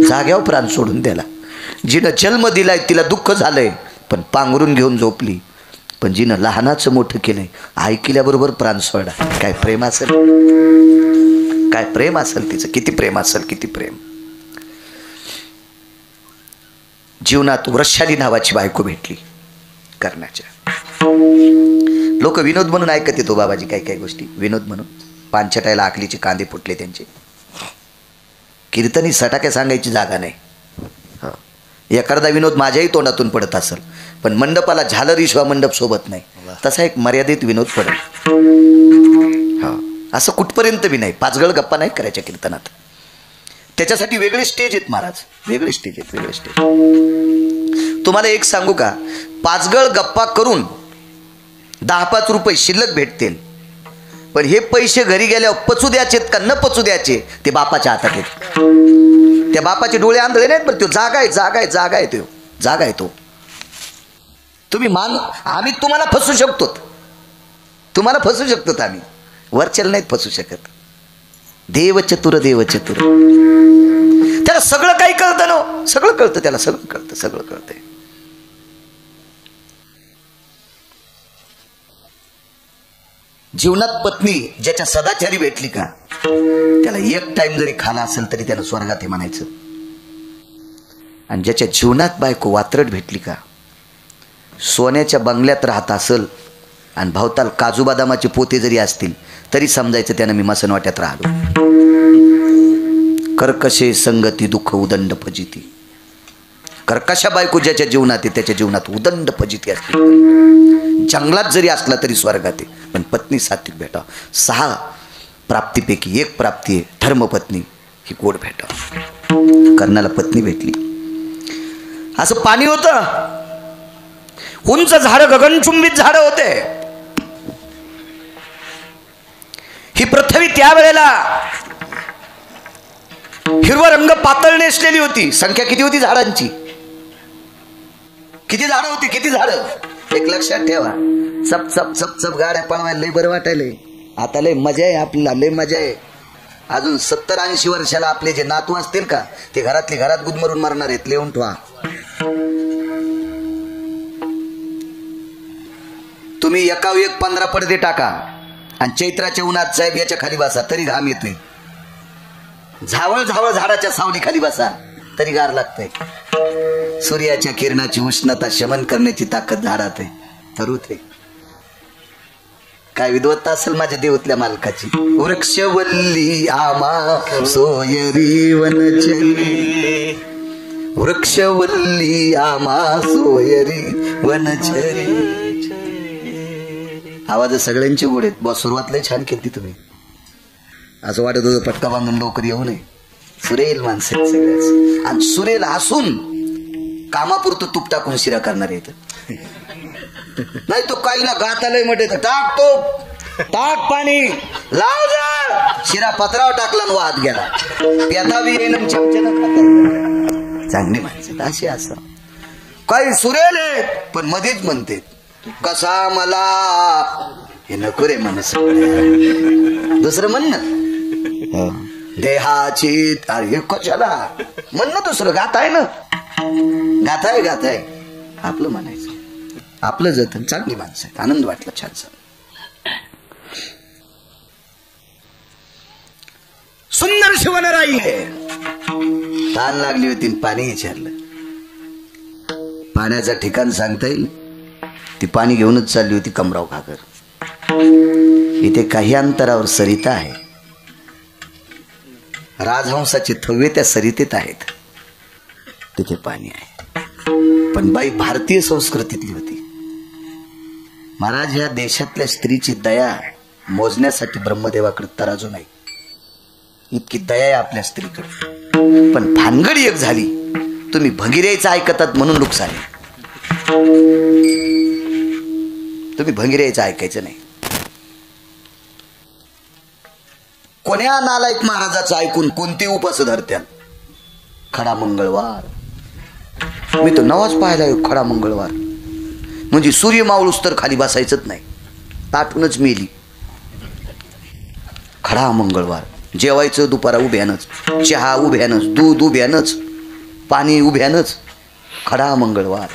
[SPEAKER 2] जाग्यावर प्राण सोडून दिला. जिनं जन्म दिलाय तिला दुःख झालंय, पण पांघरून घेऊन झोपली. पण जिनं लहानाचं मोठं केलंय ऐकल्याबरोबर प्राण सोडा. काय प्रेम असेल, काय प्रेम असेल तिचं, किती प्रेम असेल, किती प्रेम. जीवनात वृषाली नावाची बायको भेटली कर्णाच्या. लोक विनोद म्हणून ऐकत येतो बाबाजी काही काही गोष्टी, विनोद म्हणून. पानछटायला आकलीचे कांदे फुटले त्यांचे. कीर्तनी सटाक्या सांगायची जागा नाही. एखादा विनोद माझ्याही तोंडातून पडत असेल, पण मंडपाला झालर ईश्वा मंडप सोबत नाही, तसा एक मर्यादित विनोद पडेल. असं कुठपर्यंत बी नाही. पाचगळ गप्पा नाही करायच्या कीर्तनात. त्याच्यासाठी वेगळे स्टेज आहेत महाराज, वेगळे स्टेज आहेत, वेगळे स्टेज. तुम्हाला एक सांगू का, पाचगळ गप्पा करून 10-5 रुपये शिल्लक भेटतील, पण हे पैसे घरी गेल्यावर पचू द्यायचेत का न पचू द्यायचे ते बापाच्या हातात आहेत. त्या बापाचे डोळे आंधळे नाहीत, पण तो जागा आहे, जागा आहे, जागा आहे, तो जागा आहे. तो तुम्ही आम्ही तुम्हाला फसू शकतो, तुम्हाला फसू शकतो आम्ही, वरचेल नाहीत फसू शकत. देव चतुर, देव चतुर. त्याला सगळं काही कळतं ना, सगळं कळतं त्याला, सगळं कळतं, सगळं कळतंय. जीवनात पत्नी ज्याच्या सदाचारी भेटली का, त्याला एक टाइम जरी खाला असेल तरी त्याला स्वर्गात हे म्हणायचं. आणि ज्याच्या जीवनात बायको वात्रट भेटली का, सोन्याच्या बंगल्यात राहत असेल आणि भावताल काजू बदामाचे पोते जरी असतील तरी समजायचं त्यानं मी मसनवाट्यात राहिलो. कर्कशे संगती दुःख उदंड फजिती. कर्कशा बायको ज्याच्या जीवनात आहे त्याच्या जीवनात उदंड फजिती असते. जंगलात जरी असला तरी स्वर्गात आहे. पण पत्नी सात्विक भेटा. 6 प्राप्तीपैकी एक प्राप्ती आहे धर्मपत्नी, ही गोड भेटा. कर्णाला पत्नी भेटली. असं पाणी होतं, उंच झाडं, गगनचुंबित झाडं होते. तरी त्यावेळेला हिरवा रंग पातळ नेसलेली होती. संख्या किती होती झाडांची? किती झाडं होती? किती झाडं? एक लक्षात ठेवा. चप चप चप चप गाड्या पळवायला लय बरं वाटायलंय. आता लय मजा आहे आपल्याला, लय मजा आहे. अजून 70-80 वर्षाला आपले जे नातू असतील का ते घरातली घरात गुदमरून मारणार आहेत. लिहून ठेवा. तुम्ही एकावर एक 15 पडदे टाका आणि चैत्राच्या उन्हात साहेब याच्या खाली बसा तरी घाम येतोय. झावळ झावळ झाडाच्या सावली खाली बसा तरी गार लागतंय. सूर्याच्या किरणाची उष्णता शमन करण्याची ताकद झाडात आहे. ठरवत आहे. काय विद्वत्ता असेल माझ्या देवतल्या मालकाची. वृक्षवल्ली आमा सोयरी वनचरी, वृक्षवल्ली आमा सोयरी वनचरी. आवाज सगळ्यांची गोड आहेत. बॉस सुरुवात लय छान केली तुम्ही. असं वाटत होतं पटका बांधून लवकर येऊ नये. सुरेल माणसं आहेत सगळ्याच. आणि सुरेल असून कामापुरतं तूप टाकून शिरा करणार येत नाही. तो काही ना गात आलंय म्हटे टाक तूप, टाक पाणी, लाव जा. शिरा पत्रावर टाकला न वाहत गेला. पेतावी येईन चांगली माणसं अशी असं. काही सुरेल आहेत पण मध्येच म्हणते कसा मला हे नको रे मनस. दुसरं म्हणणं देहाची अरे कशाला म्हणणं दुसरं गात आहे ना. गात आहे आपलं म्हणायचं. आपलं जतन. चांगली माणसं आहेत. आनंद वाटला छानसा. सुंदर शिवण राहिले. ताण लागली होती. पाणी विचारलं. पाण्याचं ठिकाण सांगता येईल. ती पाणी घेऊनच चालली होती कमराव घागर. इथे काही अंतरावर सरिता आहे. राजहंसाचे थव्वे त्या सरितेत आहेत. तिथे पाणी आहे. पण बाई भारतीय संस्कृतीतली होती. महाराज या देशातल्या स्त्रीची दया मोजण्यासाठी ब्रह्मदेवाकडे तराजू नाही. इतकी दया आहे आपल्या स्त्रीकडे. पण भानगड एक झाली. तुम्ही भंगिऱ्याचं ऐकतात म्हणून नुकसान आहे. तुम्ही भंगिऱ्याचं ऐकायचं नाही. कोण्या नालायक महाराजाचं ऐकून कोणते उपास धरत्या. खडा मंगळवार. मी तो नवाच पाहिला. खडा मंगळवार म्हणजे सूर्य मावळूस तर खाली बसायचंच नाही. ताटूनच मेली. खडा मंगळवार. जेवायचं दुपारा उभ्यानच, चहा उभ्यानच, दूध उभ्यानच, पाणी उभ्यानच. खडा मंगळवार.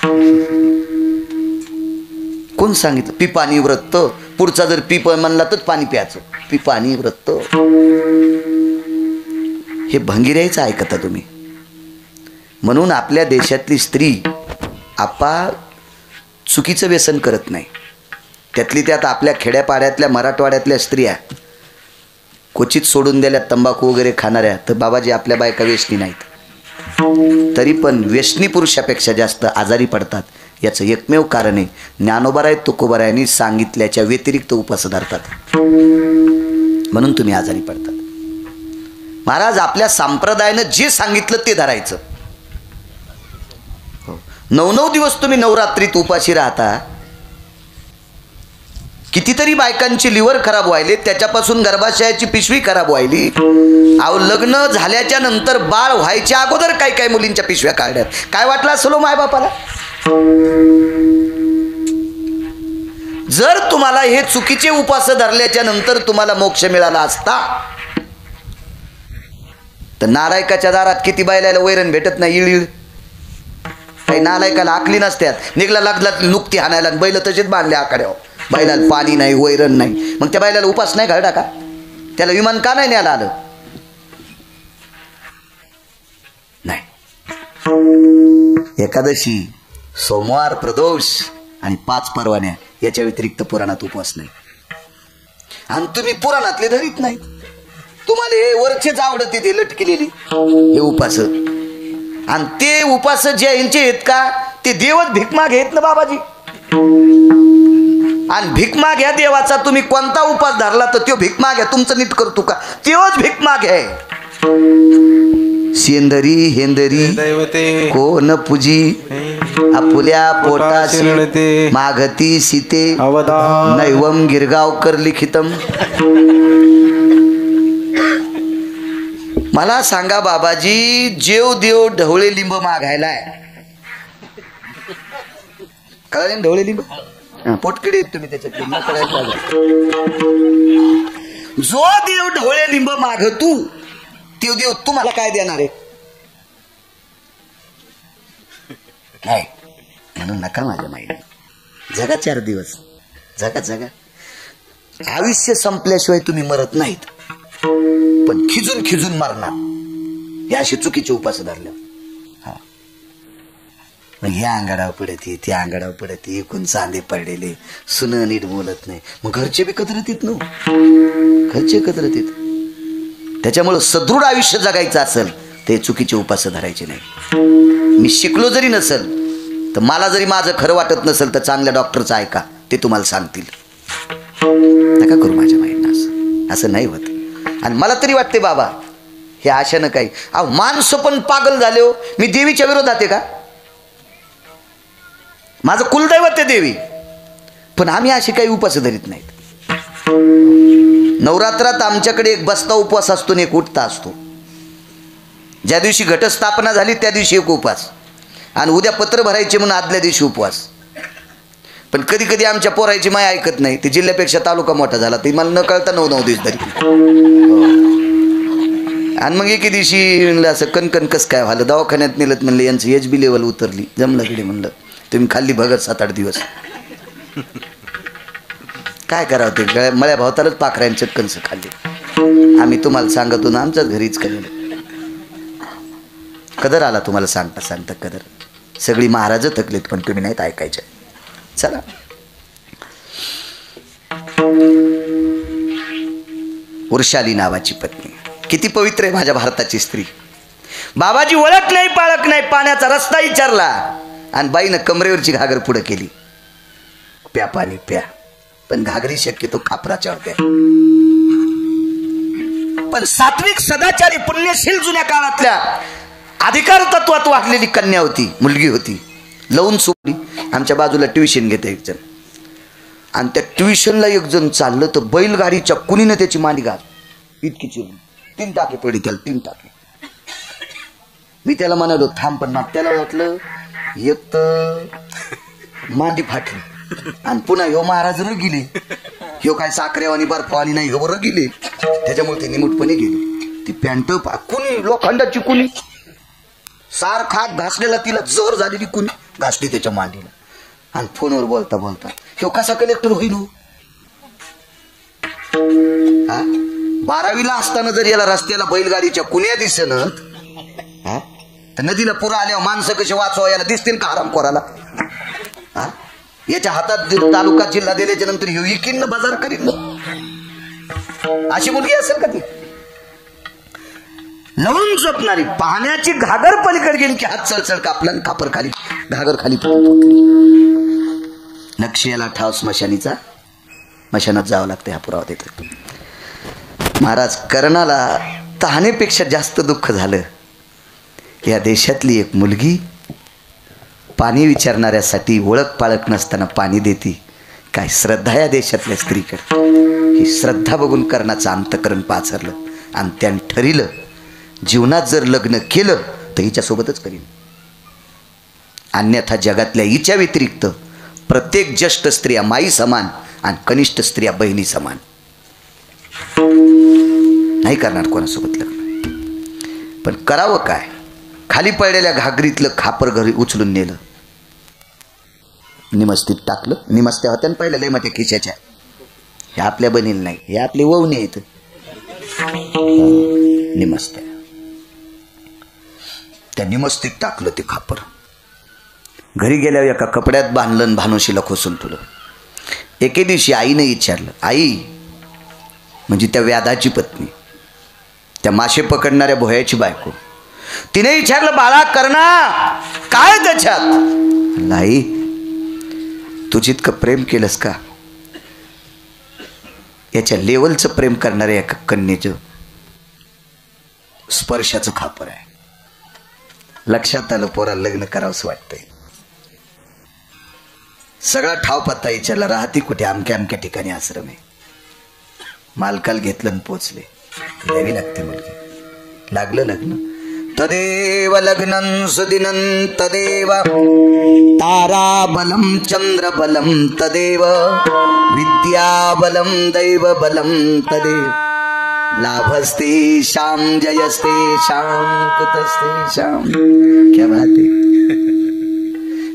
[SPEAKER 2] कोण सांगितलं? पिपाणी व्रत. पुढचा जर पिप म्हणला तर पाणी प्यायचं. पिपाणी व्रत. हे भंगिऱ्याचं ऐकता तुम्ही. म्हणून आपल्या देशातली स्त्री आपा चुकीचं व्यसन करत नाही. त्यातली त्यात आपल्या खेड्यापाड्यातल्या मराठवाड्यातल्या स्त्रिया क्वचित सोडून दिल्या तंबाखू वगैरे खाणाऱ्या. तर बाबाजी आपल्या बायका व्यसनी नाहीत. तरी पण व्यसनी पुरुषापेक्षा जास्त आजारी पडतात. याचं एकमेव कारण आहे ज्ञानोबाराय तुकोबारायांनी सांगितल्याच्या व्यतिरिक्त उपास धरतात म्हणून तुम्ही आजारी पडतात. महाराज आपल्या संप्रदायानं जे सांगितलं ते धरायचं. 9 दिवस तुम्ही नवरात्रीत उपाशी राहता. कितीतरी बायकांची लिव्हर खराब व्हायली. त्याच्यापासून गर्भाशयाची पिशवी खराब व्हायली. अहो लग्न झाल्याच्या नंतर बाळ व्हायच्या अगोदर काय काय मुलींच्या पिशव्या काढल्यात. काय वाटलं असेल माय बापाला? जर तुम्हाला हे चुकीचे उपास धरल्याच्या नंतर तुम्हाला मोक्ष मिळाला असता तर नालायकाच्या दारात किती बायलाला वैरण भेटत नाही. इळीळ काही नालायकाला आकली नसत्यात. निघला लागला नुकती हाणायला. बैल तसेच बांधले आकड्यावर. बैलाला पाणी नाही, वैरण नाही. मग त्या बैलाला उपास नाही घालता का? त्याला विमान का नाही न्यायला आलं? नाही. एकादशी, सोमवार, प्रदोष आणि 5 परवान्या याच्या व्यतिरिक्त पुराणात उपवास नाही. आणि तुम्ही पुराणातले धरीत नाही. तुम्हाला हे वरचेच आवडते ते लटकेलेली हे उपास. आणि ते उपास जे यांचे आहेत का ते देवच भिकमाग आहेत ना बाबाजी. आणि भिकमाग या देवाचा तुम्ही कोणता उपास धरला तर तो भिकमाग आहे. तुमचं नीट करतो का? तेच भिकमाग आहे. सेंदरी हेंदरी कोण पूजी आपुल्या पोटासी मागती सीते नैवम गिरगावकर लिखितम. मला सांगा बाबाजी, जेव देव ढवळे लिंब मागायलाय. कळलं ढवळे लिंब? पोटकिडे तुम्ही त्याच्यात. जो देव ढवळे लिंब मागतू तो देव तुम्हाला काय देणार आहे? नाही. म्हणून नका माझ्या माईने. जगा 4 दिवस, जगा जगा. आयुष्य संपल्याशिवाय तुम्ही मरत नाहीत, पण खिजून खिजून मरणार. या अशी चुकीचे उपास धरले. मग ह्या अंगाडावर पडते, त्या अंगाडावर पडते, कोण चांदे पडलेले, सुन नीट बोलत नाही. मग घरचे बी कदरत येत. घरचे कदरत येत. त्याच्यामुळं सदृढ आयुष्य जगायचं असेल ते चुकीचे उपास धरायचे नाही. मी शिकलो जरी नसेल तर मला जरी माझं खरं वाटत नसेल तर चांगल्या डॉक्टरचं ऐका, ते तुम्हाला सांगतील. नका करू माझ्या माहिती. असं नाही होत. आणि मला तरी वाटते बाबा, हे आशानं काही. अहो माणसं पण पागल झाले हो. मी देवीच्या विरोधात आहे का? माझं कुलदैवत आहे देवी, पण आम्ही अशी काही उपवास धरीत नाहीत. नवरात्रात आमच्याकडे एक बसता उपवास असतो आणि एक उठता असतो. ज्या दिवशी घटस्थापना झाली त्या दिवशी एक उपवास, आणि उद्या पत्र भरायचे म्हणून आदल्या दिवशी उपवास. पण कधी कधी आमच्या पोरायची माय ऐकत नाही. ते जिल्ह्यापेक्षा तालुका मोठा झाला, ते मला न कळता 9 दिवस धरी. आणि मग एके दिवशी असं कणकण कस काय व्हालं, दवाखान्यात नेलं. म्हणलं यांचं एच बी लेवल उतरली. जमलं कडे म्हणलं तुम्ही खाल्ली भगत 7-8 दिवस. काय करावं, ते मळ्या भावतालच पाखऱ्यांचे कणस खाल्ले. आम्ही तुम्हाला सांगतो ना, आमच्याच घरीच खाल्लेलं. कदर आला तुम्हाला सांगता सांगता कदर. सगळी महाराज थकलीत पण तुम्ही नाहीत ऐकायचे. चला, वृषाली नावाची पत्नी किती पवित्र आहे माझ्या भारताची स्त्री. बाबाजी ओळख नाही पाळख नाही, पाण्याचा रस्ता विचारला आणि बाईनं कमरेवरची घागर पुढे केली. प्या पाणी प्या. पण घागरी शक्यतो खापराच्या होत्या. पण सात्विक सदाचारी पुण्यशील जुन्या काळातल्या अधिकार तत्वात वाढलेली कन्या होती, मुलगी होती. लवून सोडली. आमच्या बाजूला ट्युशन घेते एक जण, आणि त्या ट्युशनला एक जण चाललं तर बैलगाडीच्या कुणीनं त्याची मांडी घाल इतकी चिरून 3 टाके पडली त्याला. 3 टाके. मी त्याला म्हणालो थांब, पण त्याला वाटलं एक तर मांडी फाटली आणि पुन्हा ह्यो महाराज र गेले. ह्यो काय साखरेवानी बर्फवानी नाही, ह्यो र गेले. त्याच्यामुळे ते निमूटपणे गेले. ती पॅन्ट कुणी लोखंडाची कुणी सारखा घासलेला, तिला जर झालेली कुणी घासली त्याच्या मांडीला. आणि फोनवर बोलता बोलता ह्यो कसा कलेक्टर होईल? 12वीला असताना जर याला रस्त्याला बैलगाडीच्या कुण्या दिसनत, तर नदीला पुरा आल्यावर माणसं कशी वाचवा याला दिसतील का हरामखोराला? याच्या हातात तालुका जिल्हा दिल्याच्या नंतर ह्यो इकीन बाजार करीन. अशी मुलगी असेल का ती? लवून झोपणारी, पाण्याची घागर पलीकडे गेली की हात चळचळ कापला, खापर खाली, घागर खाली फुटली. नक्षीला ठाव स्मशानीचा, स्मशानात जावं लागतं. हा पुरावा देतो. महाराज कर्णाला तहानेपेक्षा जास्त दुःख झालं. या देशातली एक मुलगी पाणी विचारणाऱ्यासाठी ओळख पाळख नसताना पाणी देती. काय श्रद्धा या देशातल्या स्त्रीकडे. ही श्रद्धा बघून कर्णाचं अंतकरण पाचरलं आणि त्यानं ठरिलं जीवनात जर लग्न केलं तर हिच्यासोबतच करीन. अन्यथा जगातल्या हिच्या व्यतिरिक्त प्रत्येक ज्येष्ठ स्त्रिया माई समान आणि कनिष्ठ स्त्रिया बहिणी समान. नाही करणार कोणासोबत लग्न. पण करावं काय? खाली पडलेल्या घागरीतलं खापर घरी उचलून नेलं, निमस्तीत टाकलं. निमस्त्या होत्या पहिल्या लय मोठ्या खिशाच्या. हे आपल्या बनील नाही, हे आपले ववणे आहेत. निमस्त्या. त्या निमस्तीत टाकलं ते खापर. घरी गेल्यावर एका कपड्यात बांधलं, भानुशीला खोसून ठेवलं. एके दिवशी आईने विचारलं, आई म्हणजे त्या व्याधाची पत्नी, त्या मासे पकडणाऱ्या भोयाची बायको, तिने विचारलं बाळा कर्णा काय त्याच्यात? आई तू जितकं प्रेम केलंस का याच्या लेवलचं प्रेम करणाऱ्या एका कन्येचं स्पर्शाचं खापर आहे. लक्षात आलं पोराला लग्न करावंसं वाटतंय. सगळा ठाव पत्ता विचारला, राहती कुठे? अमक्या अमक्या ठिकाणी आश्रम आहे. मालकाला घेतलं आणि पोचले. द्यावी लागते मुलगी. लागलं लग्न. तदेव लग्नं सुदिनं तदेव ताराबलं चंद्रबलं तदेव विद्याबलं दैवबलं तदेव लाभस्ते श्याम जयस्ते श्याम कुतस्ते श्याम. क्या बात आहे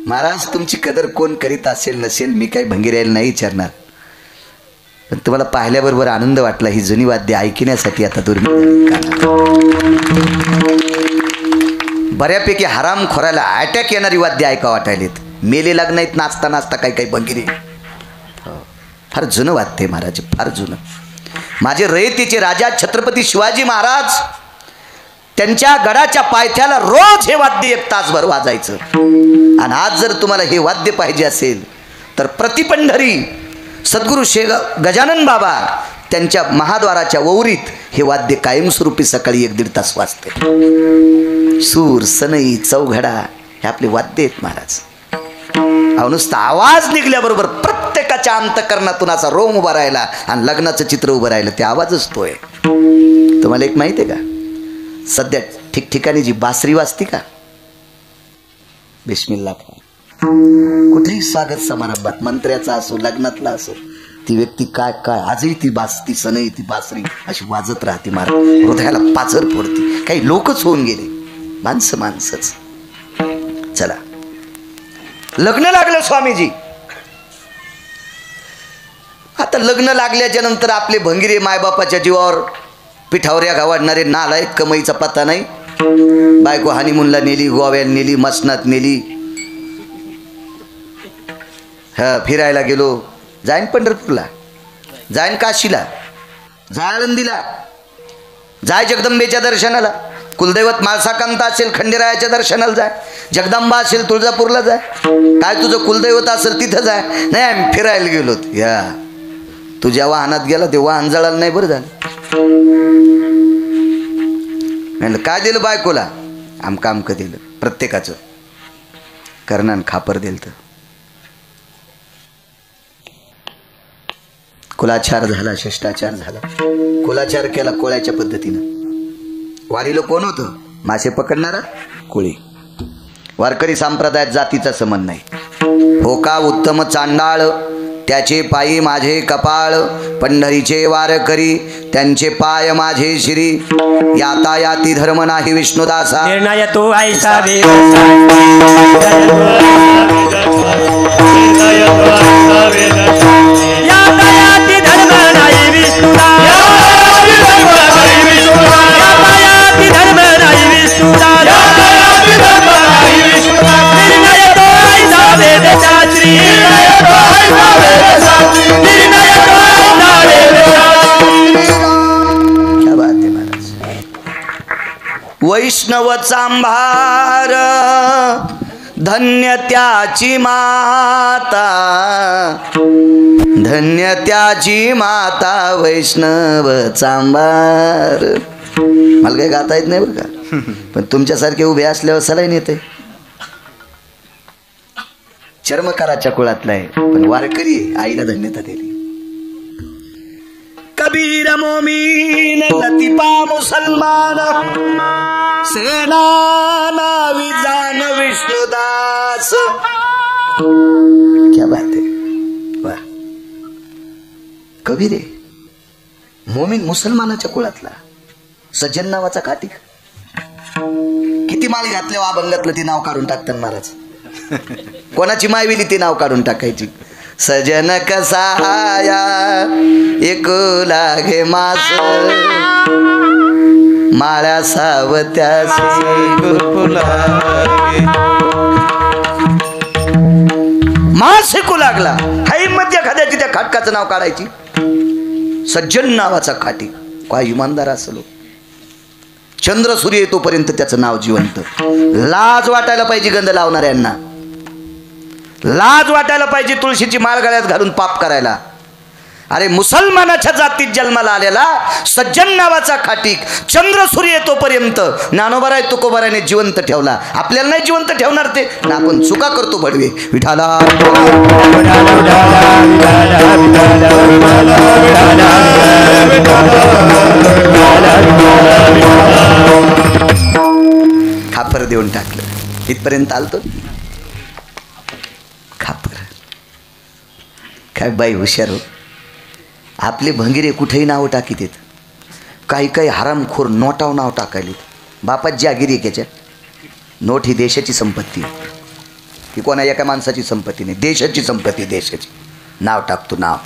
[SPEAKER 2] महाराज. तुमची कदर कोण करीत असेल नसेल मी काही भंगीरायला नाही विचारणार, पण तुम्हाला पाहिल्याबरोबर आनंद वाटला. ही जुनी वाद्य ऐकण्यासाठी आता दुर्मिळ बऱ्यापैकी हराम खोराला अटॅक येणारी वाद्य ऐका वाटायलेत. मेले लग्न आहेत नाचता नाचता काही काही भंगिरे. फार जुनं वाद्य महाराज, फार जुनं. माझे रयतेचे राजा छत्रपती शिवाजी महाराज त्यांच्या गडाच्या पायथ्याला रोज हे वाद्य 1 तासभर वाजायचं. आणि आज जर तुम्हाला हे वाद्य पाहिजे असेल तर प्रतिपंढरी सद्गुरू गजानन बाबा त्यांच्या महाद्वाराच्या वौरीत हे वाद्य कायमस्वरूपी सकाळी 1-1.5 तास वाजते. सूर सनई चौघडा हे आपले वाद्य आहेत महाराज. अहो नुसता आवाज निघल्याबरोबर प्रत्येकाच्या अंतकरणातून असा रोम उभा राहिला आणि लग्नाचं चित्र उभं राहिलं. ते आवाजच तोय. तुम्हाला एक माहिती आहे का, सध्या ठिकठिकाणी जी बासरी वाजती का, बिस्मिल्ला खा, कुठेही स्वागत समारंभात मंत्र्याचा असो लग्नातला असो, ती व्यक्ती काय काय आजही ती ती सनई ती बासरी अशी वाजत राहते महाराज. हृदयाला पाझर फोडते. काही लोकच होऊन गेले, माणसंच. चला लग्न लागलं स्वामीजी. आता लग्न लागल्याच्या नंतर आपले भंगिरे मायबापाच्या जीवावर पिठावर या गावाडणारे नालायक, कमाईचा पत्ता नाही. बायको हानिमूनला नेली, गोव्याला नेली, मसनात नेली, फिरायला गेलो, जाईन पंढरपूरला, जाईन काशीला, जाय आळंदीला, जाय जगदंबेच्या दर्शनाला, कुलदैवत माळसाकांता असेल खंडेरायाच्या दर्शनाला जाय, जगदंबा असेल तुळजापूरला जाय, काय तुझं कुलदैवत असेल तिथं जाय. नाही आम्ही फिरायला गेलो. या तुझ्या वाहनात गेला ते वाहन जळालं नाही, बरं झालं. म्हणलं काय दिलं बायकोला, आमकं दिलं. प्रत्येकाचं कर्णान खापर दिलं. तर कुलाचार झाला, शिष्टाचार झाला. कुलाचार केला कोळ्याच्या पद्धतीनं. वारीला कोण होतं, मासे पकडणारा कोळी. वारकरी संप्रदायात जातीचा संबंध नाही. हो का उत्तम चांडाळ त्याचे पायी माझे कपाळ, पंढरीचे वारकरी त्यांचे पाय माझे श्री. यातायाती धर्म नाही विष्णुदासा,
[SPEAKER 1] निर्णय तो ऐसा यातायाती धर्म नाही विष्णुदासा, यातायाती धर्म नाही विष्णुदासा, निर्णय तो ऐसा वेदशास्त्री, वैष्णव चांभार धन्य त्याची माता, धन्य त्याची माता वैष्णव चांभार. मला काही गाता येत नाही बरं का, पण तुमच्यासारखे उभे असल्यावर सलाईन येते. चर्मकाराच्या कुळातला आहे पण वारकरी आईला धन्यता दिली. कबीर मोमीन लतिपा मुसलमान, सेना नावी जान विष्णुदास. क्या बात है, वाह. कबीर मोमीन मुसलमानाच्या कुळातला, सज्जन नावाचा काटिक. किती माळी घातल्या अभंगातलं ते नाव काढून टाकतात महाराज. कोणाची मायविली ते नाव काढून टाकायची. सजन कसाया एक लागे मास, माळ्या सावत्यास मास शिकू लागला. हाई मध्य खाद्याची त्या खाटकाचं नाव काढायची. सज्जन नावाचा खाटी काय इमानदार असलो. चंद्र सूर्य येतोपर्यंत त्याचं नाव जिवंत. लाज वाटायला पाहिजे गंध लावणाऱ्यांना, लाज वाटायला पाहिजे तुळशीची माळ गळ्यात घालून पाप करायला. अरे मुसलमानाच्या जातीत जन्माला आलेला सज्जन नावाचा खाटीक चंद्र सूर्य येतोपर्यंत ज्ञानोबाराय तुकोबारायने जिवंत ठेवला. आपल्याला नाही जिवंत ठेवणार ते ना, आपण चुका करतो भडवे. विठाला
[SPEAKER 2] तिथपर्यंत आलतो. खापर काय बाई हुशार हो. आपले भंगिरे कुठेही नाव टाकीत येत. काही काही हरामखोर नोटाव नाव टाकायले. बापात जागिरी त्याच्यात. नोट ही देशाची संपत्ती, ही कोणा एका माणसाची संपत्ती नाही, देशाची संपत्ती, देशाची. नाव टाकतो नाव,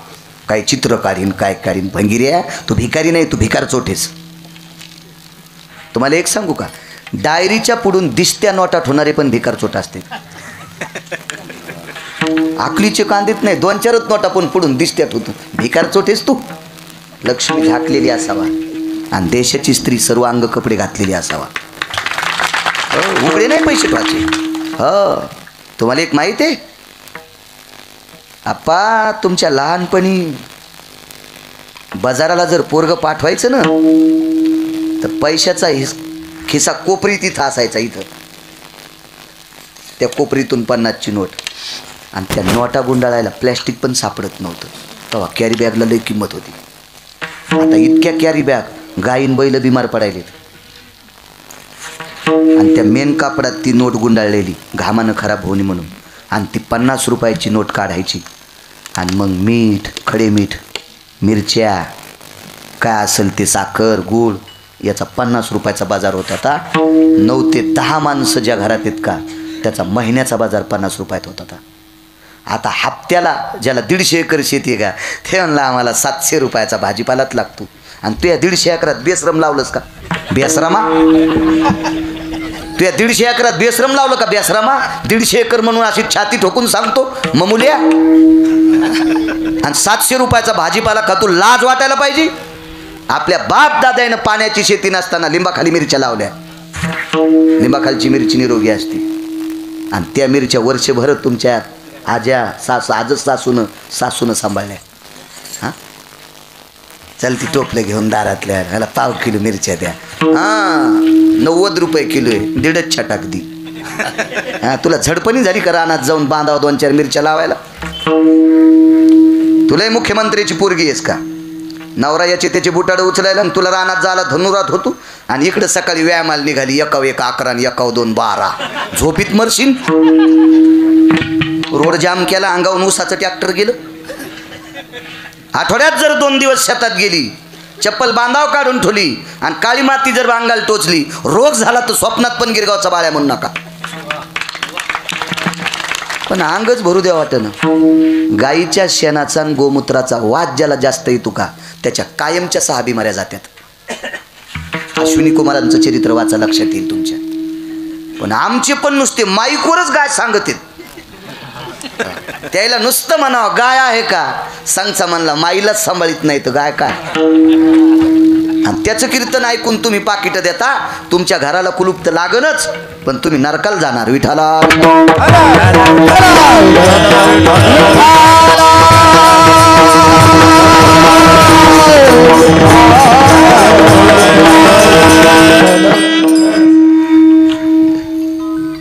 [SPEAKER 2] काही चित्र काढीन काय काढीन. भंगिऱ्या तू भिकारी नाही, तू भिकार चोटेस. तुम्हाला एक सांगू का, डायरीच्या पुढून दिसत्या नोटात होणारे पण भिकार चोट असते. आकलीचे कांदेत नाही, 2-4 नोटा पण पुढून दिसत्यात होतो. भिकार चोटेस तू. लक्ष्मी झाकलेली असावा आणि देशाची स्त्री सर्व अंग कपडे घातलेली असावा. उघडे नाही पैसे ठेवायचे. हो, तुम्हाला एक माहिती आहे आप्पा, तुमच्या लहानपणी बाजाराला जर पोरग पाठवायचं ना, तर पैशाचा खिसा कोपरी तिथं असायचा. इथं त्या कोपरीतून 50ची नोट. आणि त्या नोटा गुंडाळायला प्लॅस्टिक पण सापडत नव्हतं. तेव्हा कॅरी बॅगला लई किंमत होती. आता इतक्या कॅरी बॅग गायीन बैल बिमार पडायलेत. आणि त्या मेन कापडात ती नोट गुंडाळलेली, घामानं खराब होणे म्हणून. आणि ती 50 रुपयाची नोट काढायची. आणि मग मीठ, खडे मीठ, मिरच्या, काय असेल ते, साखर, गूळ, याचा 50 रुपयाचा बाजार होता. आता 9 ते 10 माणसं ज्या घरात आहेत का, त्याचा महिन्याचा बाजार 50 रुपयात होता. आता हप्त्याला ज्याला 150 एकर शेती आहे का, ते म्हणलं आम्हाला 700 रुपयाचा भाजीपालाच लागतो. आणि तू या 150 एकरात बेसरम लावलंस का? बेसरामा, तू या 150 एकरात बेसरम लावलं का? बेसरामा. 150 एकर म्हणून अशी छाती ठोकून सांगतो ममुल्या. आणि 700 रुपयाचा भाजीपाला खातो. लाज वाटायला पाहिजे. आपल्या बाप दादाने पाण्याची शेती नसताना लिंबाखाली मिरच्या लावल्या. लिंबाखालची मिरची निरोगी असते. आणि त्या मिरच्या वर्षभर तुमच्या आजच सासूनं सांभाळल्या. हां, चल ती टोपलं घेऊन दारातल्या, ह्याला पाव किलो मिरच्या द्या. हां, 90 रुपये किलो आहे, 1.5 छटाक दी. हां, तुला झडपणी झाली का रानात जाऊन बांधावं 2-4 मिरच्या लावायला? तुलाही मुख्यमंत्र्याची पोरगी आहेस का? नवरा याचे त्याचे बुटाडं उचलायला आणि तुला रानात जायला धनुरात होतो. आणि इकडं सकाळी व्यायामाला निघाली 1 11 आणि 1 2 12. झोपीत मरशील. रोड जाम केला, अंगावून ऊसाचं ट्रॅक्टर गेलं. आठवड्यात जर 2 दिवस शेतात गेली, चप्पल बांधाव काढून ठेवली आणि काळी माती जर अंगाला टोचली, रोग झाला तर स्वप्नात पण गिरगावचा बाळ्या म्हणू नका. पण अंगच भरू द्या वाटणं. गाईच्या शेणाचा आणि गोमूत्राचा वाद ज्याला जास्त येतो का, त्याच्या कायमच्या 6 बिमाऱ्या जात्यात. अश्विनी कुमारांचं चरित्र वाचा, लक्षात येईल तुमच्या. पण आमचे पण नुसते माईकवरच गाय सांगत आहेत. त्याला नुसतं म्हणावं गाय आहे का, सांगचा म्हणला माईलाच सांभाळीत नाही तर गाय काय. आणि त्याचं कीर्तन ऐकून तुम्ही पाकिटं देता. तुमच्या घराला कुलूप तर लागणच, पण तुम्ही नरकाला जाणार. विठाला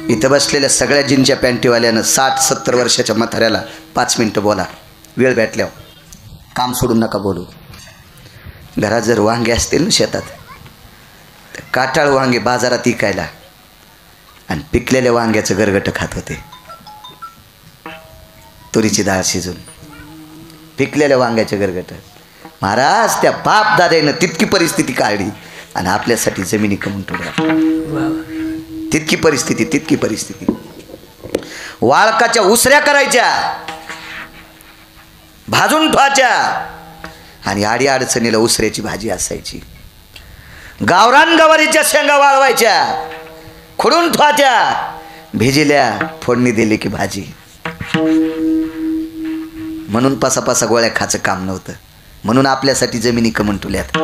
[SPEAKER 2] इथं बसलेल्या सगळ्या जिनच्या पॅन्टीवाल्यानं 60-70 वर्षाच्या म्हाताऱ्याला 5 मिनटं बोला. वेळ भेटल्यावर काम सोडून नका बोलू. घरात जर वांगे असतील ना शेतात, तर काटाळ वांगे बाजारात विकायला आणि पिकलेल्या वांग्याचं गरगटं खात होते. तुरीची डाळ शिजून पिकलेल्या वांग्याचं गरगटं. महाराज, त्या बाप दादानं तितकी परिस्थिती काढली आणि आपल्यासाठी जमिनी कमवून ठेवल्या. तितकी परिस्थिती. वाळकाच्या उसऱ्या करायच्या, भाजून ठेवायच्या आणि आडी अडचणीला उसऱ्याची भाजी असायची. गावरान गवारीच्या शेंगा वाळवायच्या, खुडून ठेवायच्या, भिजल्या, फोडणी दिली की भाजी. म्हणून पासा गोळ्या खायचं काम नव्हतं. म्हणून आपल्यासाठी जमिनी कमवून ठेवल्यात.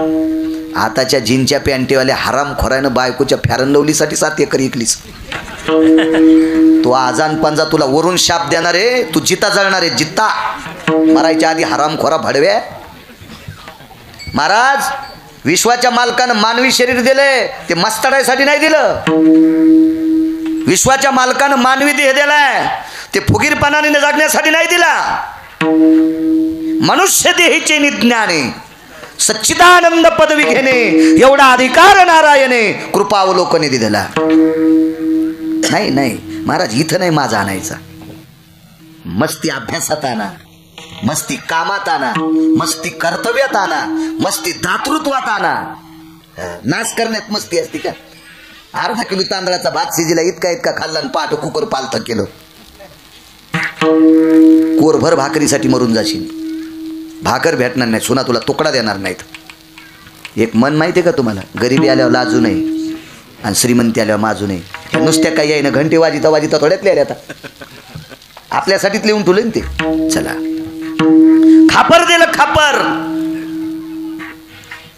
[SPEAKER 2] आताच्या जीनच्या पॅन्टीवाल्या हरामखोरानं बायकोच्या फॅरनलवलीसाठी 7 एकर इकलीस. तो आजान पंजा तुला वरून शाप देणार आहे. तू जिता जळणार आहे, जिता. मरायच्या आधी हरामखोरा भडव्या. महाराज, विश्वाच्या मालकानं मानवी शरीर दिलंय, ते मस्ताडायसाठी नाही दिलं. विश्वाच्या मालकानं मानवी देह दिलाय, ते फुगीरपणाने जगण्यासाठी नाही दिला. मनुष्य देहीचे निज्ञाने सच्चिदानंद पदवी घेणे एवढा अधिकार नारायणे कृपावलोकने दिलेला. नाही, महाराज इथं नाही माझा आणायचा, मस्ती अभ्यासात आणा, मस्ती कामात आणा, मस्ती कर्तव्यात आणा, मस्ती दातृत्वात आणा. नाश करण्यात मस्ती असते का? अर्धा किलो तांदळाचा भात शिजिला इतका इतका खाल्ला आणि पाठ कुकर पालतं केलं. कोरभर भाकरीसाठी मरून जाशील, भाकर भेटणार नाही, सुना तुला तुकडा देणार नाहीत. एक मन माहिती आहे का तुम्हाला? गरिबी आल्यावर लाजू नये आणि श्रीमंती आल्यावर माजू नये. नुसत्या काही आहे ना, घंटे वाजिता वाजिता थोड्यातले आले आता आपल्यासाठीच लिहून ठेवले ते. चला
[SPEAKER 1] खापर दिलं, खापर.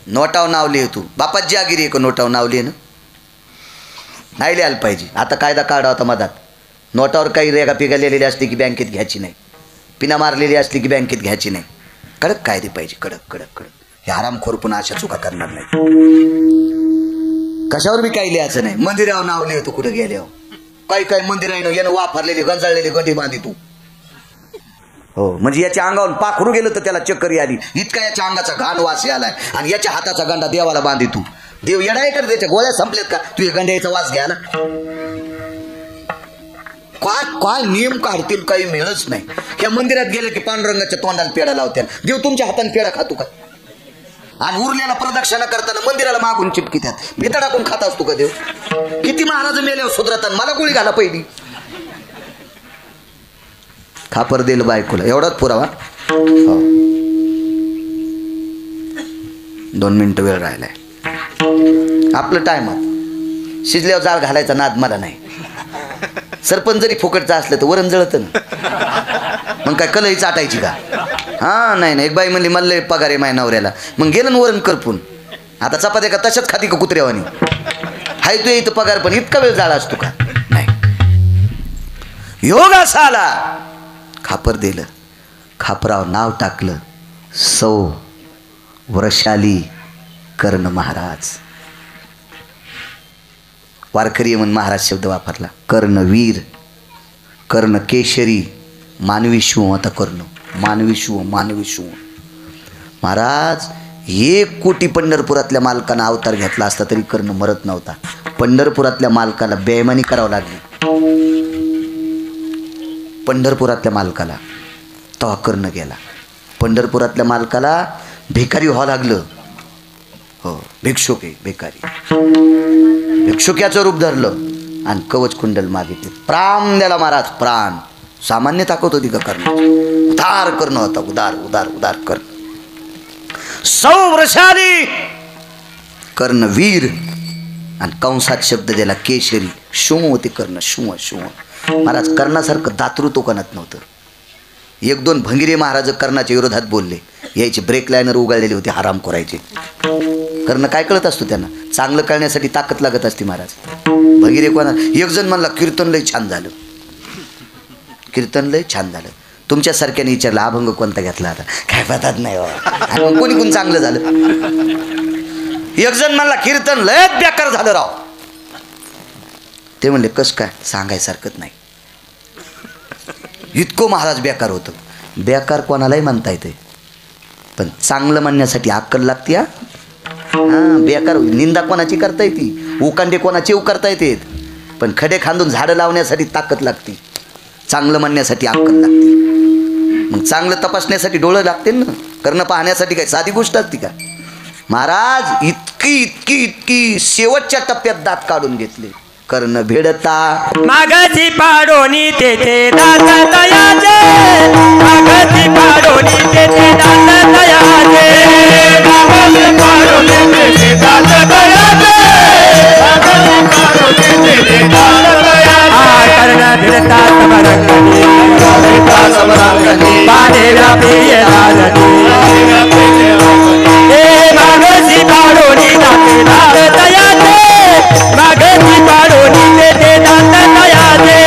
[SPEAKER 2] नोटाव नाव लिह तू. बापाची जागिरी आहे का नोटाव नाव लिह ना? नाही लिहायला पाहिजे. आता कायदा काढा होता मधात, नोटावर काही रेगा पिगा लिहिलेली असली की बँकेत घ्यायची नाही, पिना मारलेली असली की बँकेत घ्यायची नाही. कडक कायदे पाहिजे, कडक कडक कडक. हे आरामखोर पण अशा चुका करणार नाही. कशावर मी काही लिहायचं नाही. मंदिरावर नाव लिहतो कुठं गेल्यावर. काही काही मंदिर आहे ना यानं वापरलेली गंजाळलेली गंडी बांधी तू. हो म्हणजे याच्या अंगावर पाखरू गेलं तर त्याला चक्करी आली, इतका याच्या अंगाचा घाण वास आलाय. आणि याच्या हाताचा गंडा देवाला बांधी तू. देव येडाय कर, त्याच्या गोळ्या संपल्यात का? तू गंड्याचा वास घ्यायला काय काय नियम काढतील काही मिळच नाही. या मंदिरात गेलं की पांडुरंगाच्या तोंडाला पेढा लावत्या. देव तुमच्या हाताने पेढा खातो का? आणि उरलेला प्रदक्षिणा करताना मंदिराला मागून चिपकी त्यात भीता टाकून खात असतो का देव? किती महाराज मेल्यावर सुधरतात, मला गोळी घाला पहिली. खापर देल बायकोला एवढाच पुरावा. 2 मिनिटं वेळ राहिलाय आपलं टायमात. शिजल्यावर जाळ घालायचा नाद मला नाही. सरपंच जरी फुकटचं असलं तर वरण जळतं ना, मग काय कलही चाटायची का? हा नाही नाही. एक बाई म्हणली मला पगार आहे माझ्या नवऱ्याला, मग गेलं ना वरण करपून. आता चपात्या का तशाच खाती का कुत्र्यावानी? हाय तू इथं पगार पण इतका वेळ जाळा असतो का? नाही.
[SPEAKER 1] योग असा आला,
[SPEAKER 2] खापर दिलं, खापरावर नाव टाकलं सौ वृषाली कर्ण महाराज. वारकरी म्हणून महाराज शब्द वापरला. कर्णवीर, कर्ण केशरी, मानवी शिव. आता कर्ण मानवी शिव, मानवी शिव. महाराज 1 कोटी पंढरपुरातल्या मालकानं अवतार घेतला असता तरी कर्ण मरत नव्हता. पंढरपुरातल्या मालकाला बेईमानी करावं लागली, पंढरपुरातल्या मालकाला. तेव्हा कर्ण गेला. पंढरपुरातल्या मालकाला भिकारी व्हावं लागलं. हो भिक्षुक आहे, भिकारी. भिक्षुक्याचं रूप धरलं आणि कवच कुंडल मागितले. प्राण द्याला महाराज, प्राण. सामान्य ताकद होती का कर्ण? उदार कर्ण होता, उदार उदार उदार कर्ण.
[SPEAKER 1] सौवृषाली
[SPEAKER 2] कर्णवीर आणि कंसात शब्द दिला केशरी. शुम होते कर्ण, शुम शुम. महाराज कर्णासारखं दातृत्व कोणात नव्हतं. 1-2 भंगिरे महाराज कर्णाच्या विरोधात बोलले, यायचे ब्रेक लाईनर उगाळलेले होते, हराम करायचे. कर्ण काय कळत असतो त्यांना? चांगलं कळण्यासाठी ताकद लागत असते महाराज. भंगिरे कोणा? एक जण म्हणला कीर्तन लय छान झालं, कीर्तन लय छान झालं. तुमच्यासारख्याने विचारलं अभंग कोणता घेतला? आता काय पतात नाही बाबा. कोणी कोण चांगलं झालं?
[SPEAKER 1] एक जण म्हणला कीर्तन लय बेकार झालं राव.
[SPEAKER 2] ते म्हणले कस काय? सांगायसारखंच नाही, इतकं महाराज बेकार होतं. बेकार कोणालाही म्हणता येते, पण चांगलं म्हणण्यासाठी अक्कल लागते. हां बेकार निंदा कोणाची करता येते, उकांडे कोणाचे करता येते, पण खडे खांदून झाडं लावण्यासाठी ताकद लागते. चांगलं म्हणण्यासाठी अक्कल लागते. मग चांगलं तपासण्यासाठी डोळं लागते ना. कर्ण पाहण्यासाठी काय साधी गोष्ट असते का? महाराज इतकी इतकी इतकी शेवटच्या टप्प्यात दात काढून घेतले. कर्ण भेडता
[SPEAKER 1] मागची पाडोनी तेथे दात तयाचे, मागची पाडोनी तेथे दात तयाचे, मागची पाडोनी तेथे दात तयाचे, मागची पाडोनी तेथे दात तयाचे. कर्ण भेडता समरंगणी, भेडता समरंगणी, पाने व्यापी राजनी, हे मागची पाडोनी तेथे दात तयाचे, मागची पाडोनी तेथे दात तयाचे,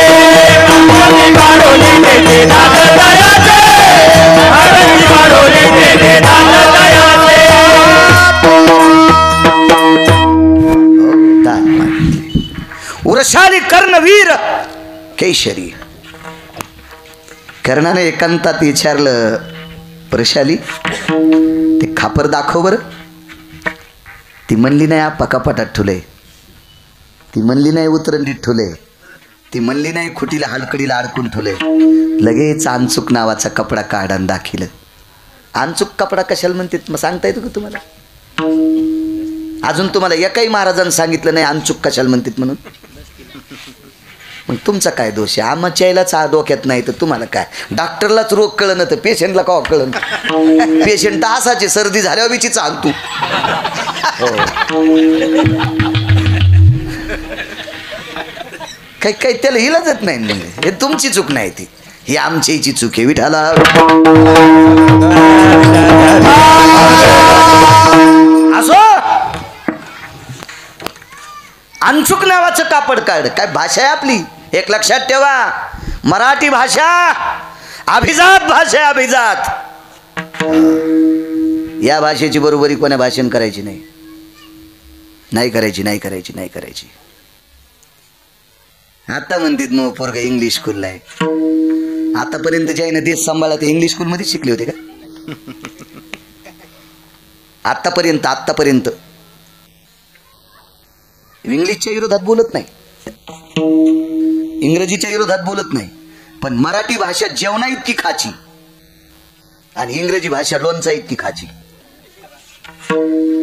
[SPEAKER 1] मागची पाडोनी तेथे दात तयाचे, मागची पाडोनी तेथे दात तयाचे. वृषाली कर्णवीर
[SPEAKER 2] केशरी. कर्णाने एकांतात विचारलं वृषाली ते खापर दाखव बरं. ती म्हणली नाही आपा कपाटात ठुले, ती म्हणली नाही उतरंडीत ठुले, ती म्हणली नाही खुटीला हलकडीला अडकून ठेवले, लगेच अनचूक नावाचा कपडा काढून दाखिलं. अनचूक कपडा कशाला म्हणतात मग सांगता येतं का तुम्हाला? अजून तुम्हाला एकाही महाराजांनी सांगितलं नाही अनचूक कशाला म्हणतात म्हणून. मग तुमचा काय दोष आहे? आम्हाला यायलाच डोक्यात नाही तर तुम्हाला काय? डॉक्टरलाच रोग कळलं तर पेशंटला का कळलं? पेशंट असाचे सर्दी झाल्यावर बिचीच आणतो. काही काही त्याला इलाजच नाही. म्हणजे हे तुमची चूक नाही, ती ही आमची चूक आहे. विठाला असो अनचूक नावाचं कापड काढ. काय भाषा आहे आपली, एक लक्षात ठेवा. मराठी भाषा अभिजात भाषा आहे, अभिजात. या भाषेची बरोबरी कोणा भाषण करायची नाही, नाही करायची, नाही करायची, नाही करायची. आता म्हणतात मग पोरग इंग्लिश स्कूलला आहे. आतापर्यंत जे आहे ना देश सांभाळा ते इंग्लिश स्कूल मध्ये शिकले होते का? आतापर्यंत इंग्लिशच्या विरोधात बोलत नाही, इंग्रजीच्या विरोधात बोलत नाही, पण मराठी भाषा जेवणा इतकी खाची आणि इंग्रजी भाषा लोणचा इतकी खाची.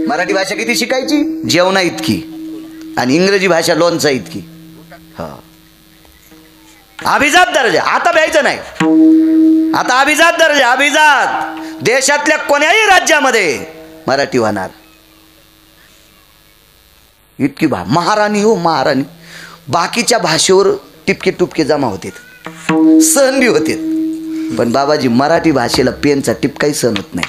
[SPEAKER 2] मराठी भाषा किती शिकायची? जेवणा इतकी, आणि इंग्रजी भाषा लोणचा इतकी. हा अभिजात दर्जा. आता भ्यायचं नाही, आता अभिजात दर्जा. अभिजात देशातल्या कोण्याही राज्यामध्ये मराठी होणार. इतकी महाराणी हो महाराणी. बाकीच्या भाषेवर टिपके टुपके जमा होते, सहन बी होते, पण बाबाजी मराठी भाषेला पेनचा टिपकाही सहन होत नाही.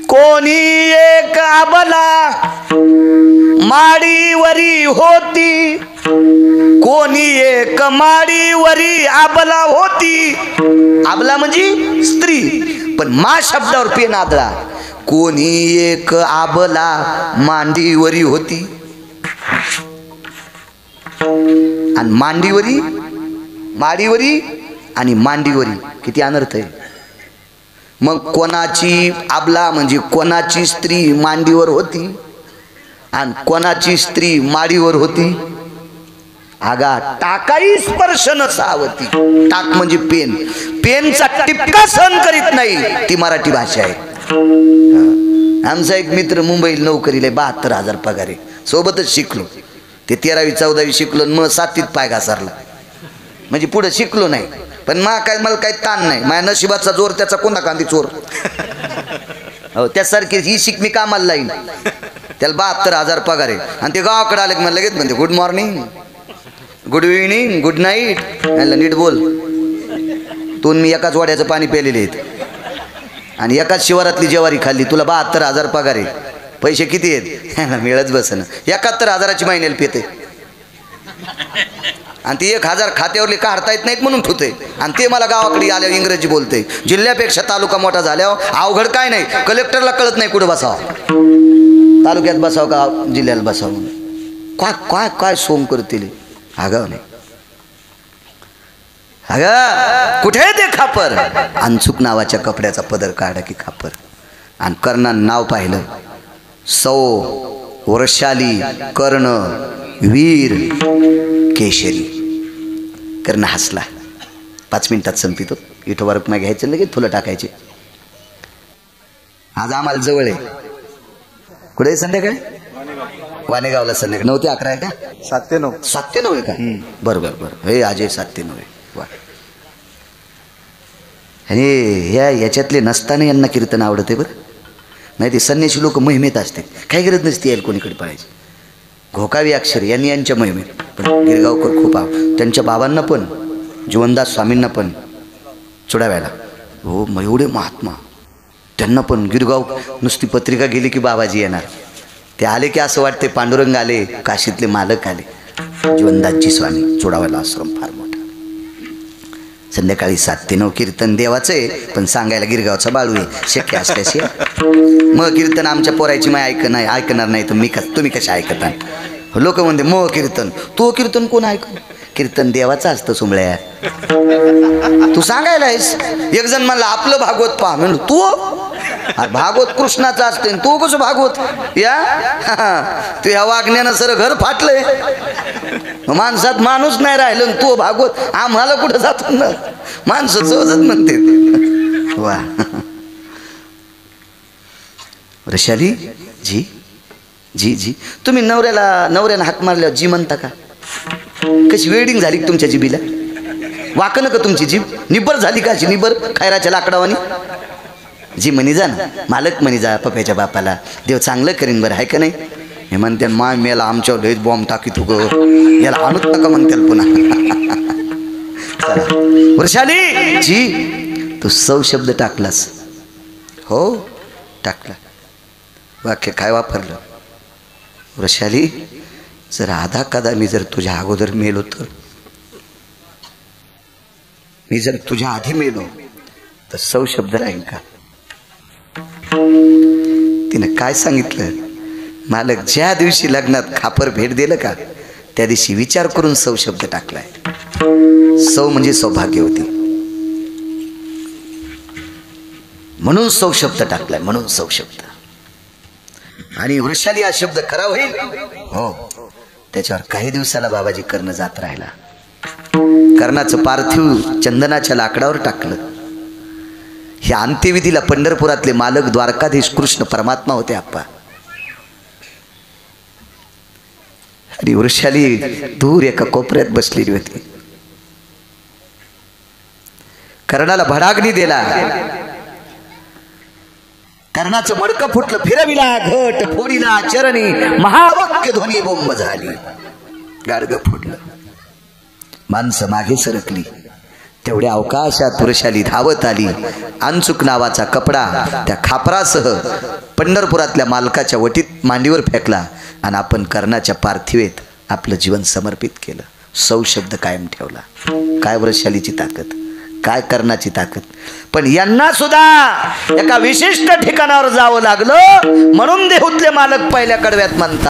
[SPEAKER 2] कोणी एक आबला माडीवरी होती, कोणी एक माडीवरी आबला होती. आबला म्हणजे स्त्री, पण मा शब्दावर पेन आदळा. कोणी एक आबला मांडीवरी होती, आणि मांडीवरी, माडीवरी आणि मांडीवरी किती अनर्थ आहे. मग कोणाची आबला म्हणजे कोणाची स्त्री मांडीवर होती आणि कोणाची स्त्री माडीवर होती. आगा टाकाही स्पर्श न सावती. टाक म्हणजे पेन, पेनचा टिपका सहन करीत नाही, ती मराठी भाषा आहे. आमचा एक मित्र मुंबईला नोकरीला 72,000 पगार आहे, सोबतच शिकलो. ते 13वी 14वी शिकलो, मग 7वीत पाय घासारला. म्हणजे पुढे शिकलो नाही, पण मला काही ताण नाही. माझ्या नशिबाचा जोर त्याचा कोणता कांदी चोर. हो त्यासारखी ही शिक मी कामाला लाईन. त्याला 72,000 पगार आहे, आणि ते गावाकडे आले की मला लगेच म्हणते good morning, good evening, good night. नीट बोल. तू मी एकाच वाड्याचं पाणी प्यालेले आहेत आणि एकाच शिवारातली ज्वारी खाल्ली. तुला 72,000 पगार आहे, पैसे किती आहेत? मिळत बसन. 71,000ची महिन्याला पिते, आणि ती 1,000 खात्यावरली काढता येत नाहीत म्हणून ठुते. आणि ते मला गावाकडे आल्यावर इंग्रजी बोलते. जिल्ह्यापेक्षा तालुका मोठा झाल्यावर अवघड काय नाही, कलेक्टरला कळत नाही कुठं बसावं, तालुक्यात बसावं का जिल्ह्याला बसावं म्हणून. काय काय काय सोम करतील. आगाव नाही. अगं कुठे ते खापर? अनचूक नावाच्या कपड्याचा पदर काढा की खापर. आणि कर्णानं नाव पाहिलं. सौ, वर्षाली, कर्ण, वीर, केशरी. कर्ण हसला. 5 मिनिटात संपितो. इथं वर्क मॅग घ्यायचं, लगेच फुलं टाकायचे. आज आम्हाला जवळ आहे. कुठे संध्याकाळी? वाणेगावला संध्याकाळी 9 ते 11 आहे का?
[SPEAKER 1] 7 ते 9.
[SPEAKER 2] 7 ते 9 आहे का? बरोबर बरं. हे आज 7 ते 9 आहे. आणि याच्यातले नसताना यांना कीर्तन आवडते बरं. नाही ते संन्यासी लोक मोहिमेत असते, काही गरज नसते यायला कोणीकडे पळायची. घोकावी अक्षर यांनी यांच्या मोहिमेत. पण गिरगावकर खूप त्यांच्या बाबांना पण, जीवनदास स्वामींना पण चुडाव्याला. हो मग एवढे महात्मा, त्यांना पण गिरगाव नुसती पत्रिका गेली की बाबाजी येणार. ते आले की असं वाटते पांडुरंग आले, काशीतले मालक आले. जीवनदासजी स्वामी, चुडाव्याला आश्रम फार मोठा. संध्याकाळी 7 ते 9 कीर्तन देवाचं आहे, पण सांगायला गिरगावचा बाळू आहे. शक्य असल्याशी मग कीर्तन आमच्या पोरायची माय ऐकणार नाही तर तुम्ही कशा ऐकता? लोक म्हणते मग कीर्तन, तो कीर्तन कोण ऐक? कीर्तन देवाचं असतं सुंबळ्या. तू सांगायला आहेस. एक जण म्हणला आपलं भागवत पहा, म्हणलं तू
[SPEAKER 1] भागवत कृष्णाचा असते तू कसं भागवत या तू ह्या वागण्यानं सर घर फाटलंय माणसात माणूस नाही राहिलं तू भागवत आम्हाला कुठं जातो ना माणसं सहजच म्हणते वा वृषाली जी जी जी तुम्ही नवऱ्यानं हाक मारल्यावर जी म्हणता का कशी वेडिंग झाली तुमच्या जिबीला वाकन का तुमची जीभ निबर झाली का अशी निबर खैराच्या लाकडावानी जी म्हणी जा ना मालक म्हणी जा पप्याच्या बापाला देव चांगलं करीन बरं आहे का नाही हे म्हणते मा मेला आमच्यावर लयच बॉम्ब टाकी तू ग याला आणूत नका म्हणते पुन्हा वृषाली जी तू सौ शब्द टाकलास हो टाकला वाक्य काय वापरलं वृषाली जर आधा कदा मी जर तुझ्या अगोदर मेलो तर मी जर तुझ्या आधी मेलो तर सौ शब्द राहील का तिनं काय सांगितलं मालक ज्या दिवशी लग्नात खापर भेट दिलं का त्या दिवशी विचार करून सौ शब्द टाकलाय सौ म्हणजे सौभाग्य होती म्हणून सौ शब्द टाकलाय म्हणून सौ शब्द आणि वृषाली हा शब्द खरा होईल हो त्याच्यावर काही दिवसाला बाबाजी कर्ण जात राहिला कर्णाचं पार्थिव चंदनाच्या लाकडावर टाकलं ह्या अंत्यविधीला पंढरपुरातले मालक द्वारकाधीश कृष्ण परमात्मा होते आप्पा आणि वृषाली दूर एका कोपऱ्यात बसलेली होती कर्णाला भडाग्नी दिला कर्णाचं मडकं फुटलं फिरविला घट फोडीला चरणी महावाक्य ध्वनी बोंब झाली गाडगं फुटलं माणसं मागे सरकली तेवढ्या अवकाशात वृषाली धावत आली अनचूक नावाचा कपडा त्या खापरासह पंढरपुरातल्या मालकाच्या वटीत मांडीवर फेकला आणि आपण कर्णाच्या पार्थिवेत आपलं जीवन समर्पित केलं सौ शब्द कायम ठेवला काय वृषालीची ताकद काय कर्णाची ताकद पण यांना सुद्धा एका विशिष्ट ठिकाणावर जावं लागलं म्हणून देहूतले मालक पहिल्या कडव्यात म्हणतात